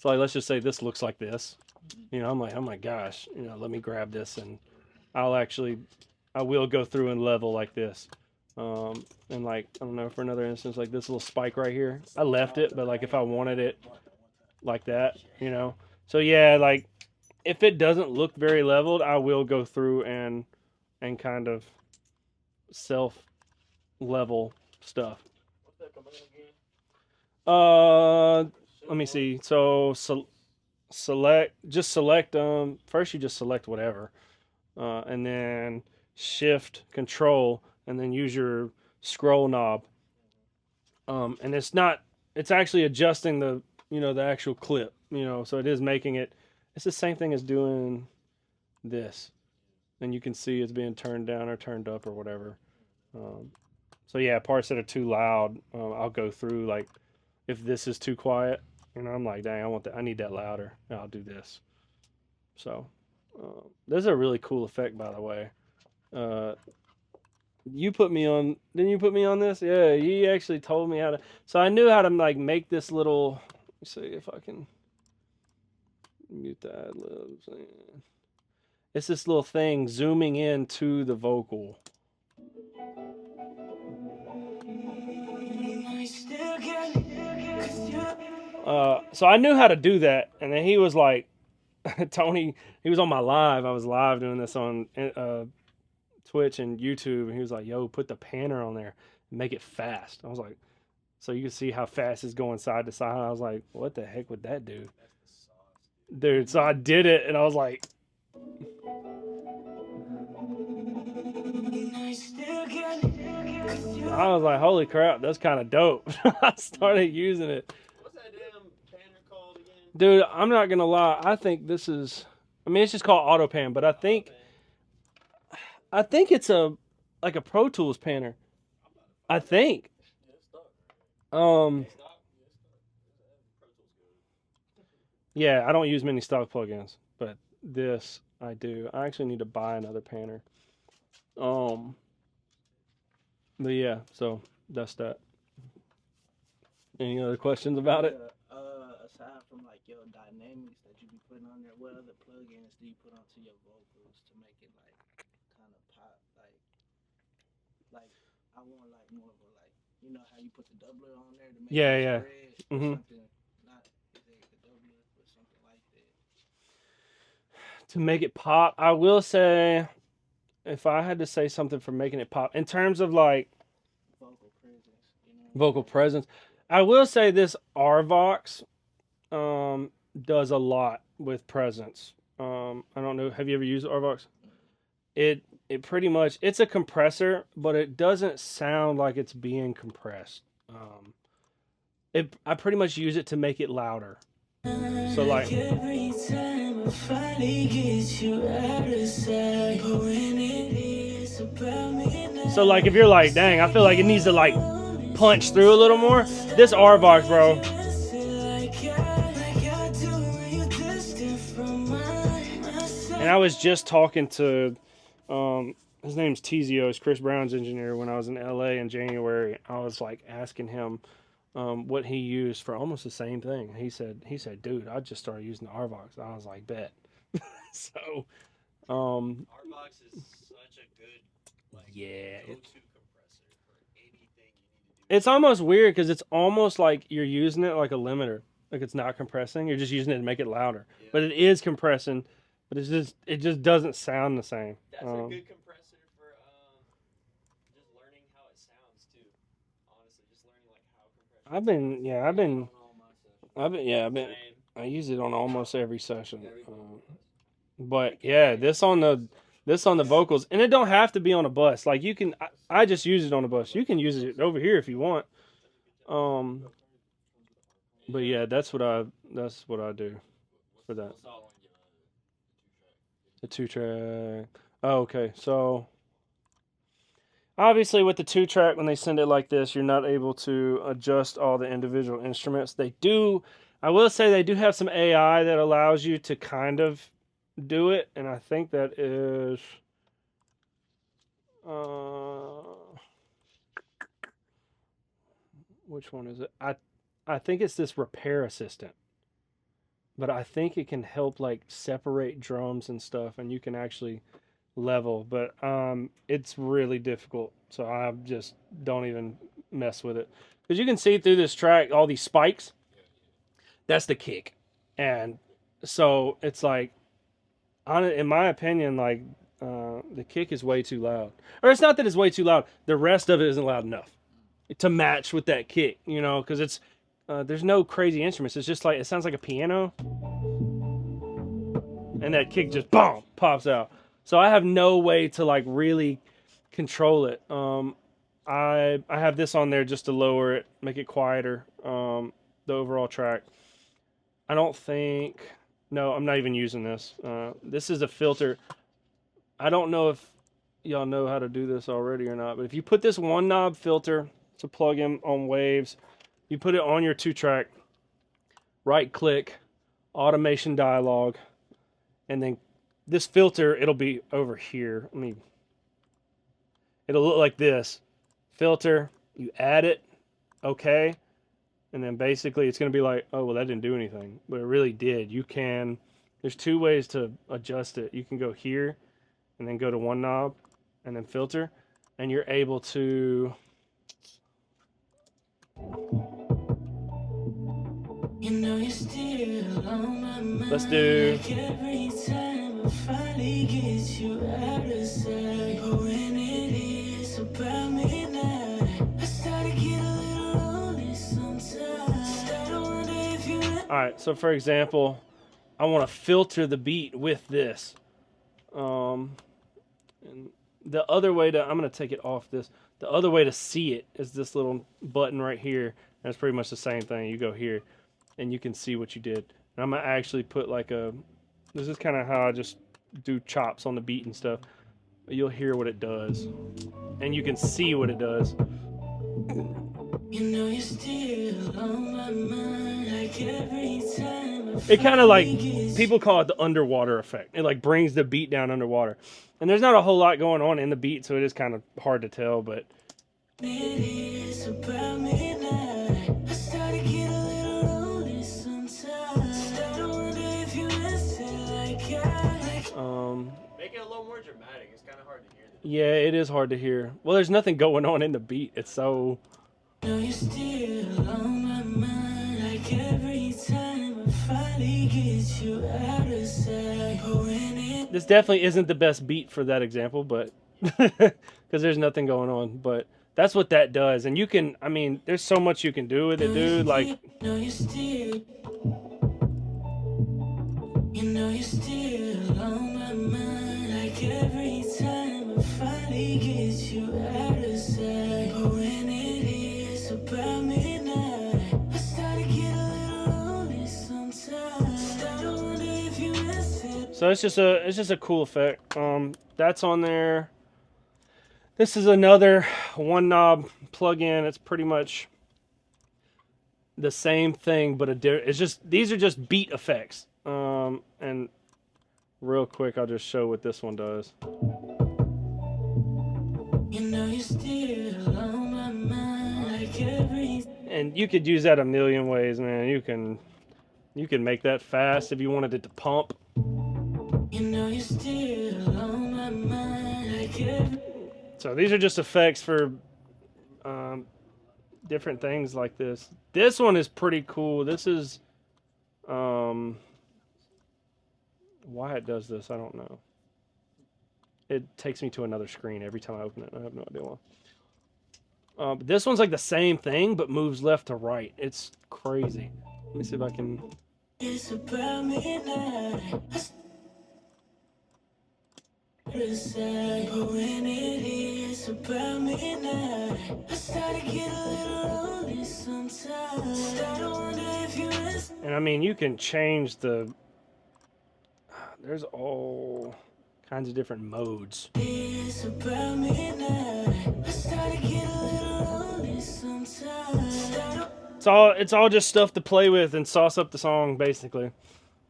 like let's just say this looks like this. I'm like, oh my gosh, let me grab this, and I will go through and level like this. And like, I don't know, for another instance, like this little spike right here, I left it, but like if I wanted it like that, So yeah, like if it doesn't look very leveled, I will go through and kind of self level stuff. Let me see. So select first you just select whatever, and then shift control, and then use your scroll knob. And it's actually adjusting the actual clip, so it is making it, it's the same thing as doing this, and you can see it's being turned down or turned up or whatever. So yeah, parts that are too loud, I'll go through, like if this is too quiet, I'm like, dang, I need that louder. I'll do this. So this is a really cool effect, by the way. You put me on, didn't you put me on this? Yeah, you actually told me how to. So I knew how to like make this little. Let me see if I can mute the ad libs. It's this little thing zooming in to the vocal. So I knew how to do that, and then he was like, Tony, he was on my live. I was live doing this on Twitch and YouTube, and he was like, yo, put the panner on there and make it fast. I was like, so you can see how fast it's going side to side. I was like, what the heck would that do? Dude, so I did it, and I was like, holy crap, that's kind of dope. I started using it. What's that damn panner called again? Dude, I'm not going to lie. I think this is, it's just called auto pan, but I think it's like a Pro Tools panner. I think. Yeah, I don't use many stock plugins, but this I do. I actually need to buy another panner. But yeah, so that's that. Any other questions about it? Aside from like your dynamics that you be putting on there, what other plugins do you put onto your vocals to make it like kind of like I want like more of a like you know how you put the doubler on there to make Yeah, it yeah. spread or Mhm. something. Not exactly the doubler, but something like that. To make it pop, I will say, if I had to say something for making it pop, in terms of like Vocal presence, you know. vocal presence, I will say this RVox does a lot with presence. I don't know. Have you ever used RVox? It pretty much, it's a compressor, but it doesn't sound like it's being compressed. I pretty much use it to make it louder. So like, every time I finally get you out of sight, but when it is about midnight, so like if you're like, dang, I feel like it needs to like punch through a little more. This RVox, bro. And I was just talking to, his name's Tizio, it's Chris Brown's engineer. When I was in LA in January, I was like asking him what he used for almost the same thing. He said, dude, I just started using the RVox. I was like, bet. So, RVox is such a good yeah, go-to compressor for anything you need to do. it's almost weird because it's almost like you're using it like a limiter. Like it's not compressing. You're just using it to make it louder. Yeah. But it is compressing. But it just doesn't sound the same. That's a good compressor for just learning how it sounds too. Honestly, just learning like how compression. I use it on almost every session. But yeah, this on the vocals, and it don't have to be on a bus. Like you can, I just use it on a bus. You can use it over here if you want. But yeah, that's what I do for that. The 2-track. Oh, okay. So obviously with the 2-track, when they send it like this, you're not able to adjust all the individual instruments. They do, I will say they do have some AI that allows you to kind of do it, and I think that is which one is it? I think it's this repair assistant. But I think it can help like separate drums and stuff, and you can actually level. But it's really difficult, so I just don't even mess with it because you can see through this track all these spikes. That's the kick, and so it's like, in my opinion, like the kick is way too loud, or it's not that it's way too loud. The rest of it isn't loud enough to match with that kick, you know, because it's. There's no crazy instruments. It's just like, it sounds like a piano. And that kick just, boom, pops out. So I have no way to like really control it. I have this on there just to lower it, make it quieter, the overall track. I don't think, no, I'm not even using this. This is a filter. I don't know if y'all know how to do this already or not, but if you put this one knob filter to plug in on waves, you put it on your 2-track, right click, automation dialog, and then this filter, it'll be over here. It'll look like this. Filter, you add it, okay, and then basically it's going to be like, oh, well, that didn't do anything, but it really did. There's 2 ways to adjust it. You can go here, and then go to one knob, and then filter, and you're able to... You know you're still on my mind. Let's do. Like every time I finally get you out of sight, but when it is about midnight, I start to get a little lonely sometimes. Start to wonder if you. All right, so for example, I want to filter the beat with this. And the other way to, I'm going to take it off this. The other way to see it is this little button right here. And it's pretty much the same thing. You go here, and you can see what you did. And I'm going to actually put like this is kind of how I just do chops on the beat and stuff. But you'll hear what it does. And you can see what it does. You know you're still on my mind. Like every time It kind of like, people call it the underwater effect. It like brings the beat down underwater. And there's not a whole lot going on in the beat, so it is kind of hard to tell, but... it is about midnight. I start to get a little lonely sometimes. Start to wonder if you miss it like I. Make it a little more dramatic. It's kind of hard to hear the Yeah, it is hard to hear. Well, there's nothing going on in the beat. It's so. No, you're still on my mind. Like every time I finally get you out of sight. But when it This definitely isn't the best beat for that example, but because there's nothing going on. But that's what that does, and you can. I mean, there's so much you can do with it, dude. Like, no, you're still. You know you're still on my mind. Like every time I finally get you out of sight. But when it is about midnight, I start to get a little lonely sometimes. Start to wonder if you miss it. so it's just a cool effect. That's on there. This is another one knob plugin. It's pretty much the same thing, but it's just these are just beat effects. And real quick, I'll just show what this one does. You know you're still on my mind. Like every And you could use that a million ways, man. You can make that fast if you wanted it to pump. you know you're still on my mind. Like every So these are just effects for different things like this. This one is pretty cool. This is why it does this, I don't know. It takes me to another screen every time I open it. I have no idea why. But this one's like the same thing, but moves left to right. It's crazy. Let me see if I can. it's about midnight. But when it is about midnight, I start to get a little lonely sometimes. Start to wonder if you miss. And I mean, you can change the. There's all kinds of different modes. It's about midnight. I start to get a little lonely sometimes. It's all just stuff to play with and sauce up the song, basically.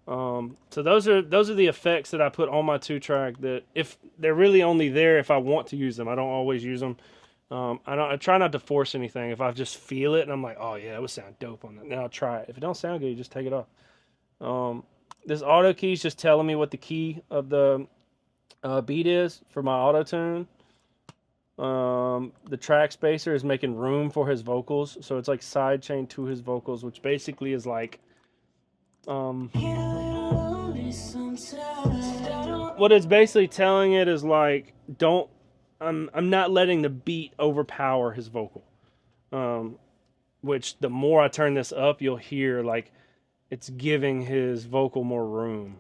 So those are the effects that I put on my 2-track. That if they're really only there if I want to use them, I don't always use them. I try not to force anything. If I just feel it and I'm like, oh yeah, that would sound dope on that, then I'll try it. If it don't sound good, you just take it off. This auto key is just telling me what the key of the beat is for my auto tune. The track spacer is making room for his vocals, so it's like sidechain to his vocals, which basically is like what it's basically telling it is like, I'm not letting the beat overpower his vocal. Which the more I turn this up, you'll hear like it's giving his vocal more room.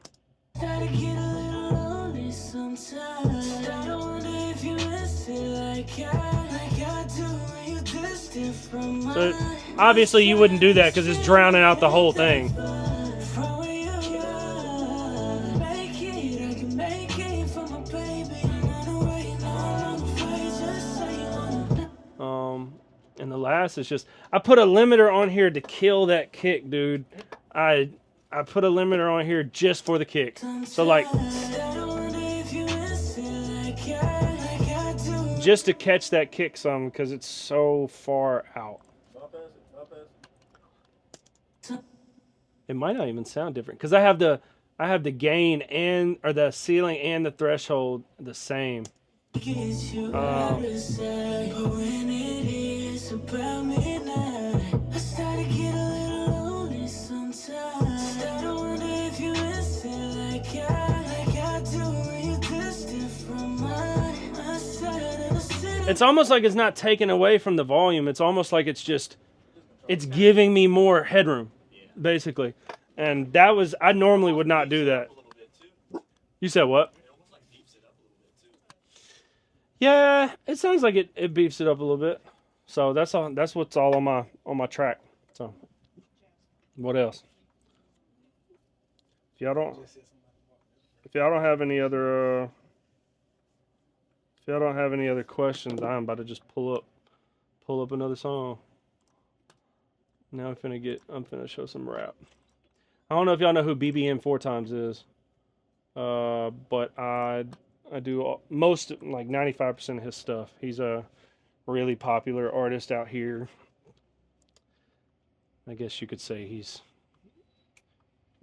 So obviously you wouldn't do that because it's drowning out the whole thing. And the last is just, I put a limiter on here to kill that kick, dude. I put a limiter on here just for the kick. So like, just to catch that kick some, because it's so far out. It might not even sound different because I have the gain and or the ceiling and the threshold the same. It's almost like it's not taken away from the volume. It's almost like it's giving me more headroom, basically. And that was, I normally would not do that. You said what? Yeah, it sounds like it beefs it up a little bit. So that's all. That's what's all on my track. So, what else? If y'all don't have any other questions, I'm about to just pull up another song. Now I'm finna show some rap. I don't know if y'all know who BBM 4 times is, but I do most, like 95% of his stuff. He's a really popular artist out here. I guess you could say he's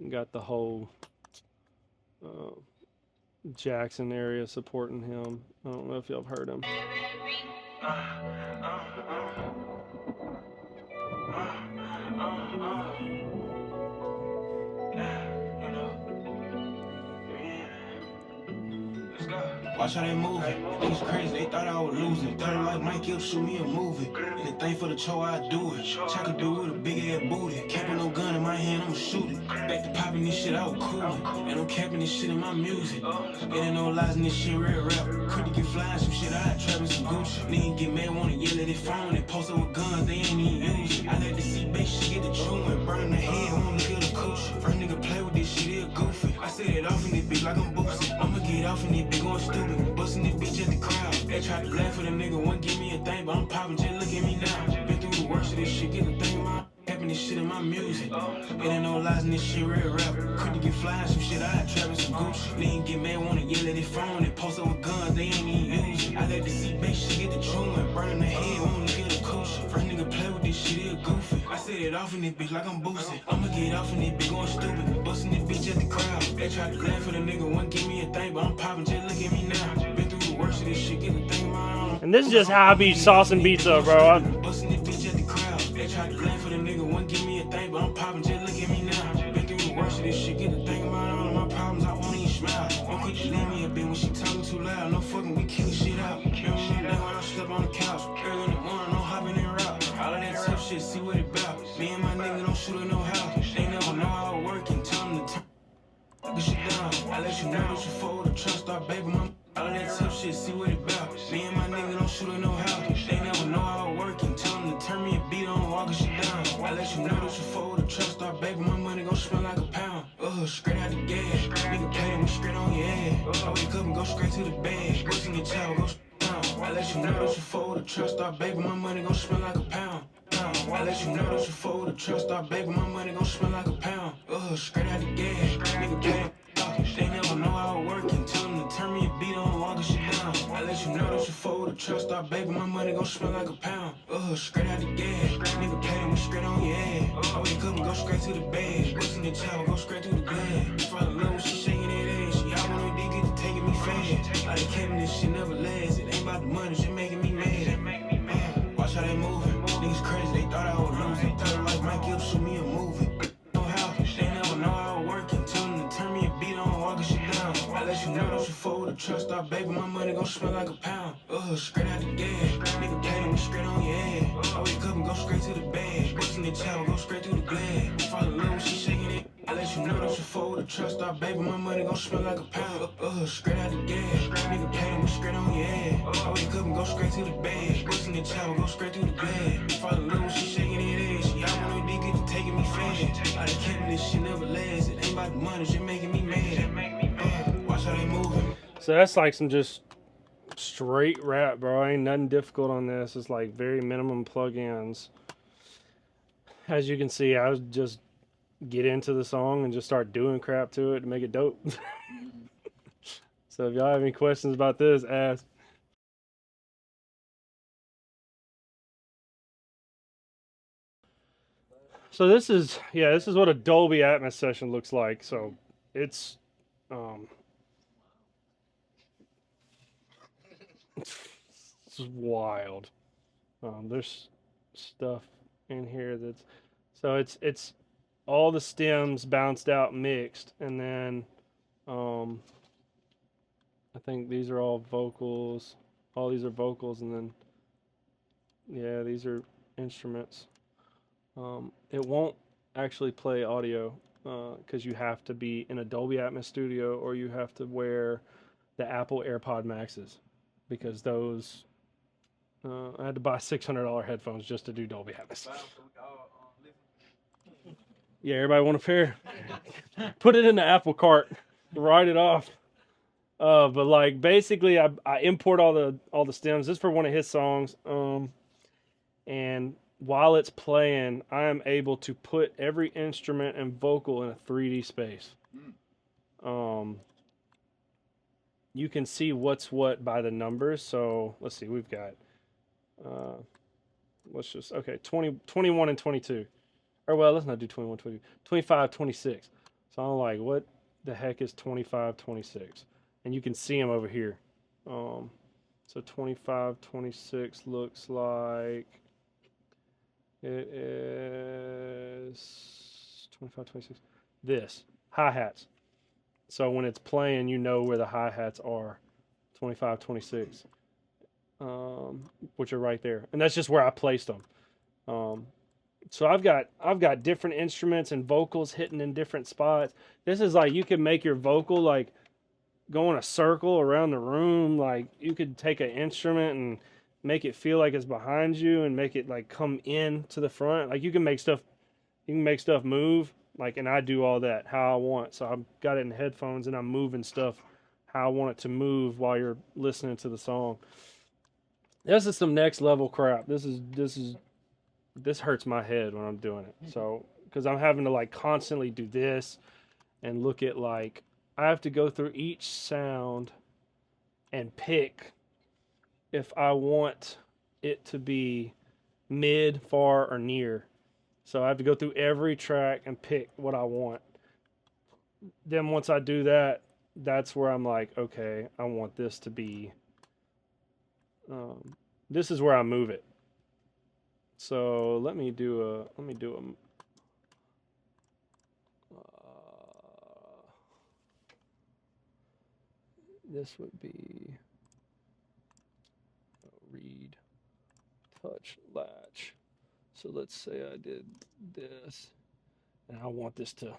got the whole Jackson area supporting him. I don't know if y'all have heard him. Watch how they moving. Niggas crazy, they thought I was losing. Thought it like Mike, he'll shoot me a movie. Anything for the show, I do it. Check a dude with a big ass booty. Capping no gun in my hand, I'ma shoot it. Back to popping this shit, I was coolin'. And I'm capping this shit in my music. It ain't no lies in this shit, real rap. Critic get flying some shit, I trapping some Gucci. Nigga get mad, wanna yell at his phone. They post up with guns, they ain't even use it. I let the C-base shit get the chewing. Burning the head, wanna look at the coochie. First nigga play with this shit, he a goofy. I set it off in this bitch like I'm boosting. I'ma get off in this bitch going stupid. Busting this bitch at the crowd. They tried to laugh at a nigga, won't give me a thing, but I'm popping, just look at me now. Been through the worst of this shit, get the thing in my having this shit in my music. It ain't no lies in this shit, real rap. Critic get flying some shit, I trapping some Gucci. Nigga get mad, wanna yell at his phone. They post up with guns, they ain't even use it. I let the C-base shit get the chewing. Burning the head, wanna look at the coochie. First nigga play with this shit, he a goofy. I set it off in this bitch like I'm boosting. I'ma get off in this bitch going stupid. Busting this bitch at the crowd. They tried to laugh at a nigga, won't give me a thing, but I'm popping, just look at me now. Been through the worst of this shit, get the thing in my own. And this is just how I be saucing beats up, bro. Busting this bitch at the crowd. They tried to laugh at a nigga, won't give me a thing, but I'm popping, just look at me now. Been through the worst of this shit, get the thing in my own. All my problems, I won't even smile. Don't quit to leave me a bit when she talking too loud. No fucking, we kicking shit out. Remember me that when I slept on the couch. Early in the morning, I'm hopping in route. All of that tough shit, see what it about. Me and my nigga don't shoot at no house. They never know how it work and tell them to turn this shit down. I let you know that you fold the trust, start baby mama. All of that tough shit, see what it about. Me and my nigga don't shoot at no house. They never know how it work and tell them to turn me a beat on, walking shit down. I let you know that you fold the trust, start baby, my money gon' smell like a pound. Straight out the gas. Nigga play me straight on your ass. I wake up and go straight to the bag. What's in your child, go down. I let you know that you fold the trust, start baby, my money gon' smell like a pound. I let you know that you fold the trust, start baby, my money gon' smell like a pound. Straight out the gas. Nigga play. They never know how it work and tell them to turn me a beat on, walking shit down. I let you know that you fold the trust, start baby, my money gon' smell like a pound. Straight out the gas. Nigga play me straight on your ass. I wake up and go straight to the bag. What's in the child, go straight through the glass. Fall in love when she shaking that ass. She out when they get to taking me fast. I done kept this shit never lasts. It ain't about the money, just making me mad. Watch how they moving. Niggas crazy, they thought I was losing. Thought it like Mike, he'll shoot me a movie. No how, they never know how it work and tell them to turn me a beat on, walking shit down. I let you know that you fold the trust, start baby, my money gon' smell like a pound. Straight out the gas. Nigga play me straight on your ass. I wake up and go straight to the bag. What's in the child, go straight through the glass. Fall in love when she shaking it. I let you know that you fold the trust, start baby, my money gon' smell like a pound. Straight out the gas. Nigga play me straight on your ass. I wake up and go straight to the bag. What's in the child, go straight through the glass. Fall in love when she shaking that ass. She out when they get to taking me fast. I done kept this shit never lasts. It ain't about the money, just making me mad. Watch how they moving. So that's like some just straight rap, bro. Ain't nothing difficult on this. It's like very minimum plugins. As you can see, I was just get into the song and just start doing crap to it to make it dope. So if y'all have any questions about this, ask. So this is what a Dolby Atmos session looks like. So it's it's wild. There's stuff in here that's so it's all the stems bounced out mixed, and then I think these are all vocals. All these are vocals, and then yeah, these are instruments. It won't actually play audio because you have to be in a Dolby Atmos studio, or you have to wear the Apple AirPod Maxes, because those I had to buy $600 headphones just to do Dolby Atmos. Yeah, everybody want a pair? Put it in the Apple cart, write it off. But like basically, I import all the stems. This is for one of his songs. And while it's playing, I am able to put every instrument and vocal in a 3D space. You can see what's what by the numbers. So let's see, we've got let's just 21 and 22. Or well, let's not do 21, 22. 25, 26. So I'm like, what the heck is 25, 26? and you can see them over here. So 25, 26 looks like it is 25, 26. This hi-hats. So when it's playing, you know where the hi-hats are. 25, 26, which are right there, and that's just where I placed them. So I've got different instruments and vocals hitting in different spots. This is like you can make your vocal like go in a circle around the room. Like you could take an instrument and make it feel like it's behind you and make it like come in to the front. Like you can make stuff move. Like, and I do all that how I want. So I've got it in headphones and I'm moving stuff how I want it to move while you're listening to the song. This is some next level crap. This hurts my head when I'm doing it. So, because I'm having to like constantly do this and look at like, I have to go through each sound and pick if I want it to be mid, far, or near. So I have to go through every track and pick what I want. Then once I do that, that's where I'm like, okay, I want this to be, this is where I move it. So let me do a, this would be read, touch, latch. So let's say I did this, and I want this to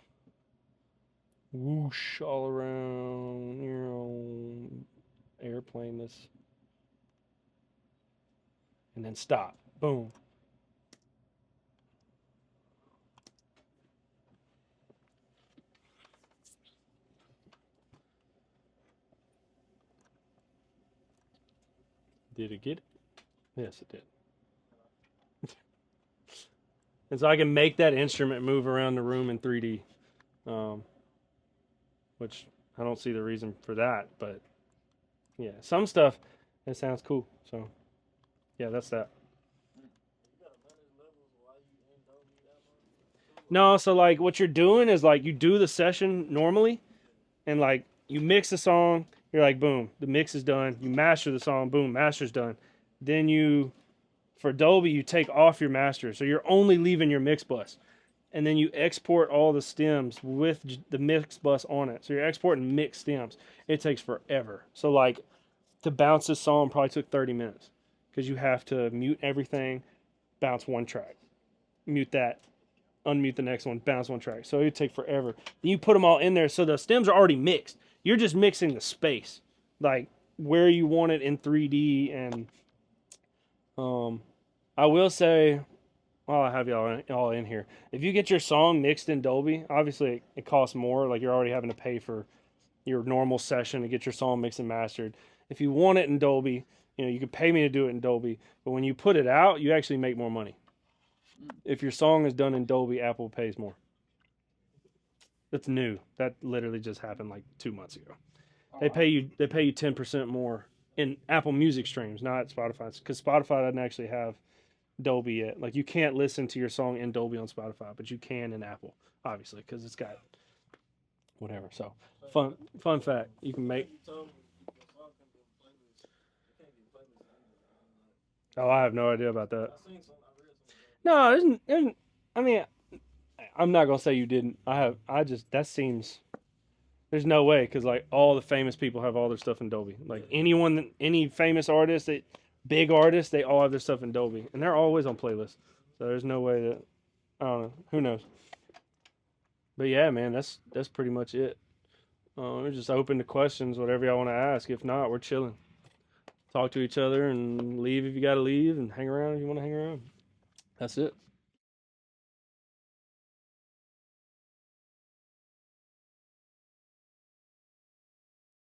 whoosh all around, airplane this, and then stop. Boom. Did it get it? Yes, it did. And so I can make that instrument move around the room in 3D, which I don't see the reason for that, but yeah, some stuff, it sounds cool. So yeah, that's that. No, so like what you're doing is like you do the session normally and like you mix the song, you're like, boom, the mix is done. You master the song, boom, master's done. Then you, for Dolby, you take off your master. So you're only leaving your mix bus. And then you export all the stems with the mix bus on it. So you're exporting mixed stems. It takes forever. So like to bounce this song probably took 30 minutes because you have to mute everything, bounce one track, mute that, unmute the next one, bounce one track. So it would take forever. Then you put them all in there. So the stems are already mixed. You're just mixing the space, like where you want it in 3D. And I will say, while I have y'all all in here, if you get your song mixed in Dolby, obviously it costs more. Like you're already having to pay for your normal session to get your song mixed and mastered. If you want it in Dolby, you can pay me to do it in Dolby. But when you put it out, you actually make more money. If your song is done in Dolby, Apple pays more. That's new. That literally just happened like 2 months ago. They pay you 10% more in Apple Music streams, not Spotify, because Spotify doesn't actually have Dolby yet. Like you can't listen to your song in Dolby on Spotify, but you can in Apple, obviously, because it's got whatever. So fun fact, you can make. Oh, I have no idea about that. No, I mean, I'm not gonna say you didn't. That seems. There's no way, because like all the famous people have all their stuff in Dolby. Like any famous artist, big artists, they all have their stuff in Dolby, and they're always on playlists. So there's no way that, I don't know, who knows. But yeah, man, that's pretty much it. We're just open to questions, whatever y'all want to ask. If not, we're chilling. Talk to each other and leave if you got to leave, and hang around if you want to hang around. That's it.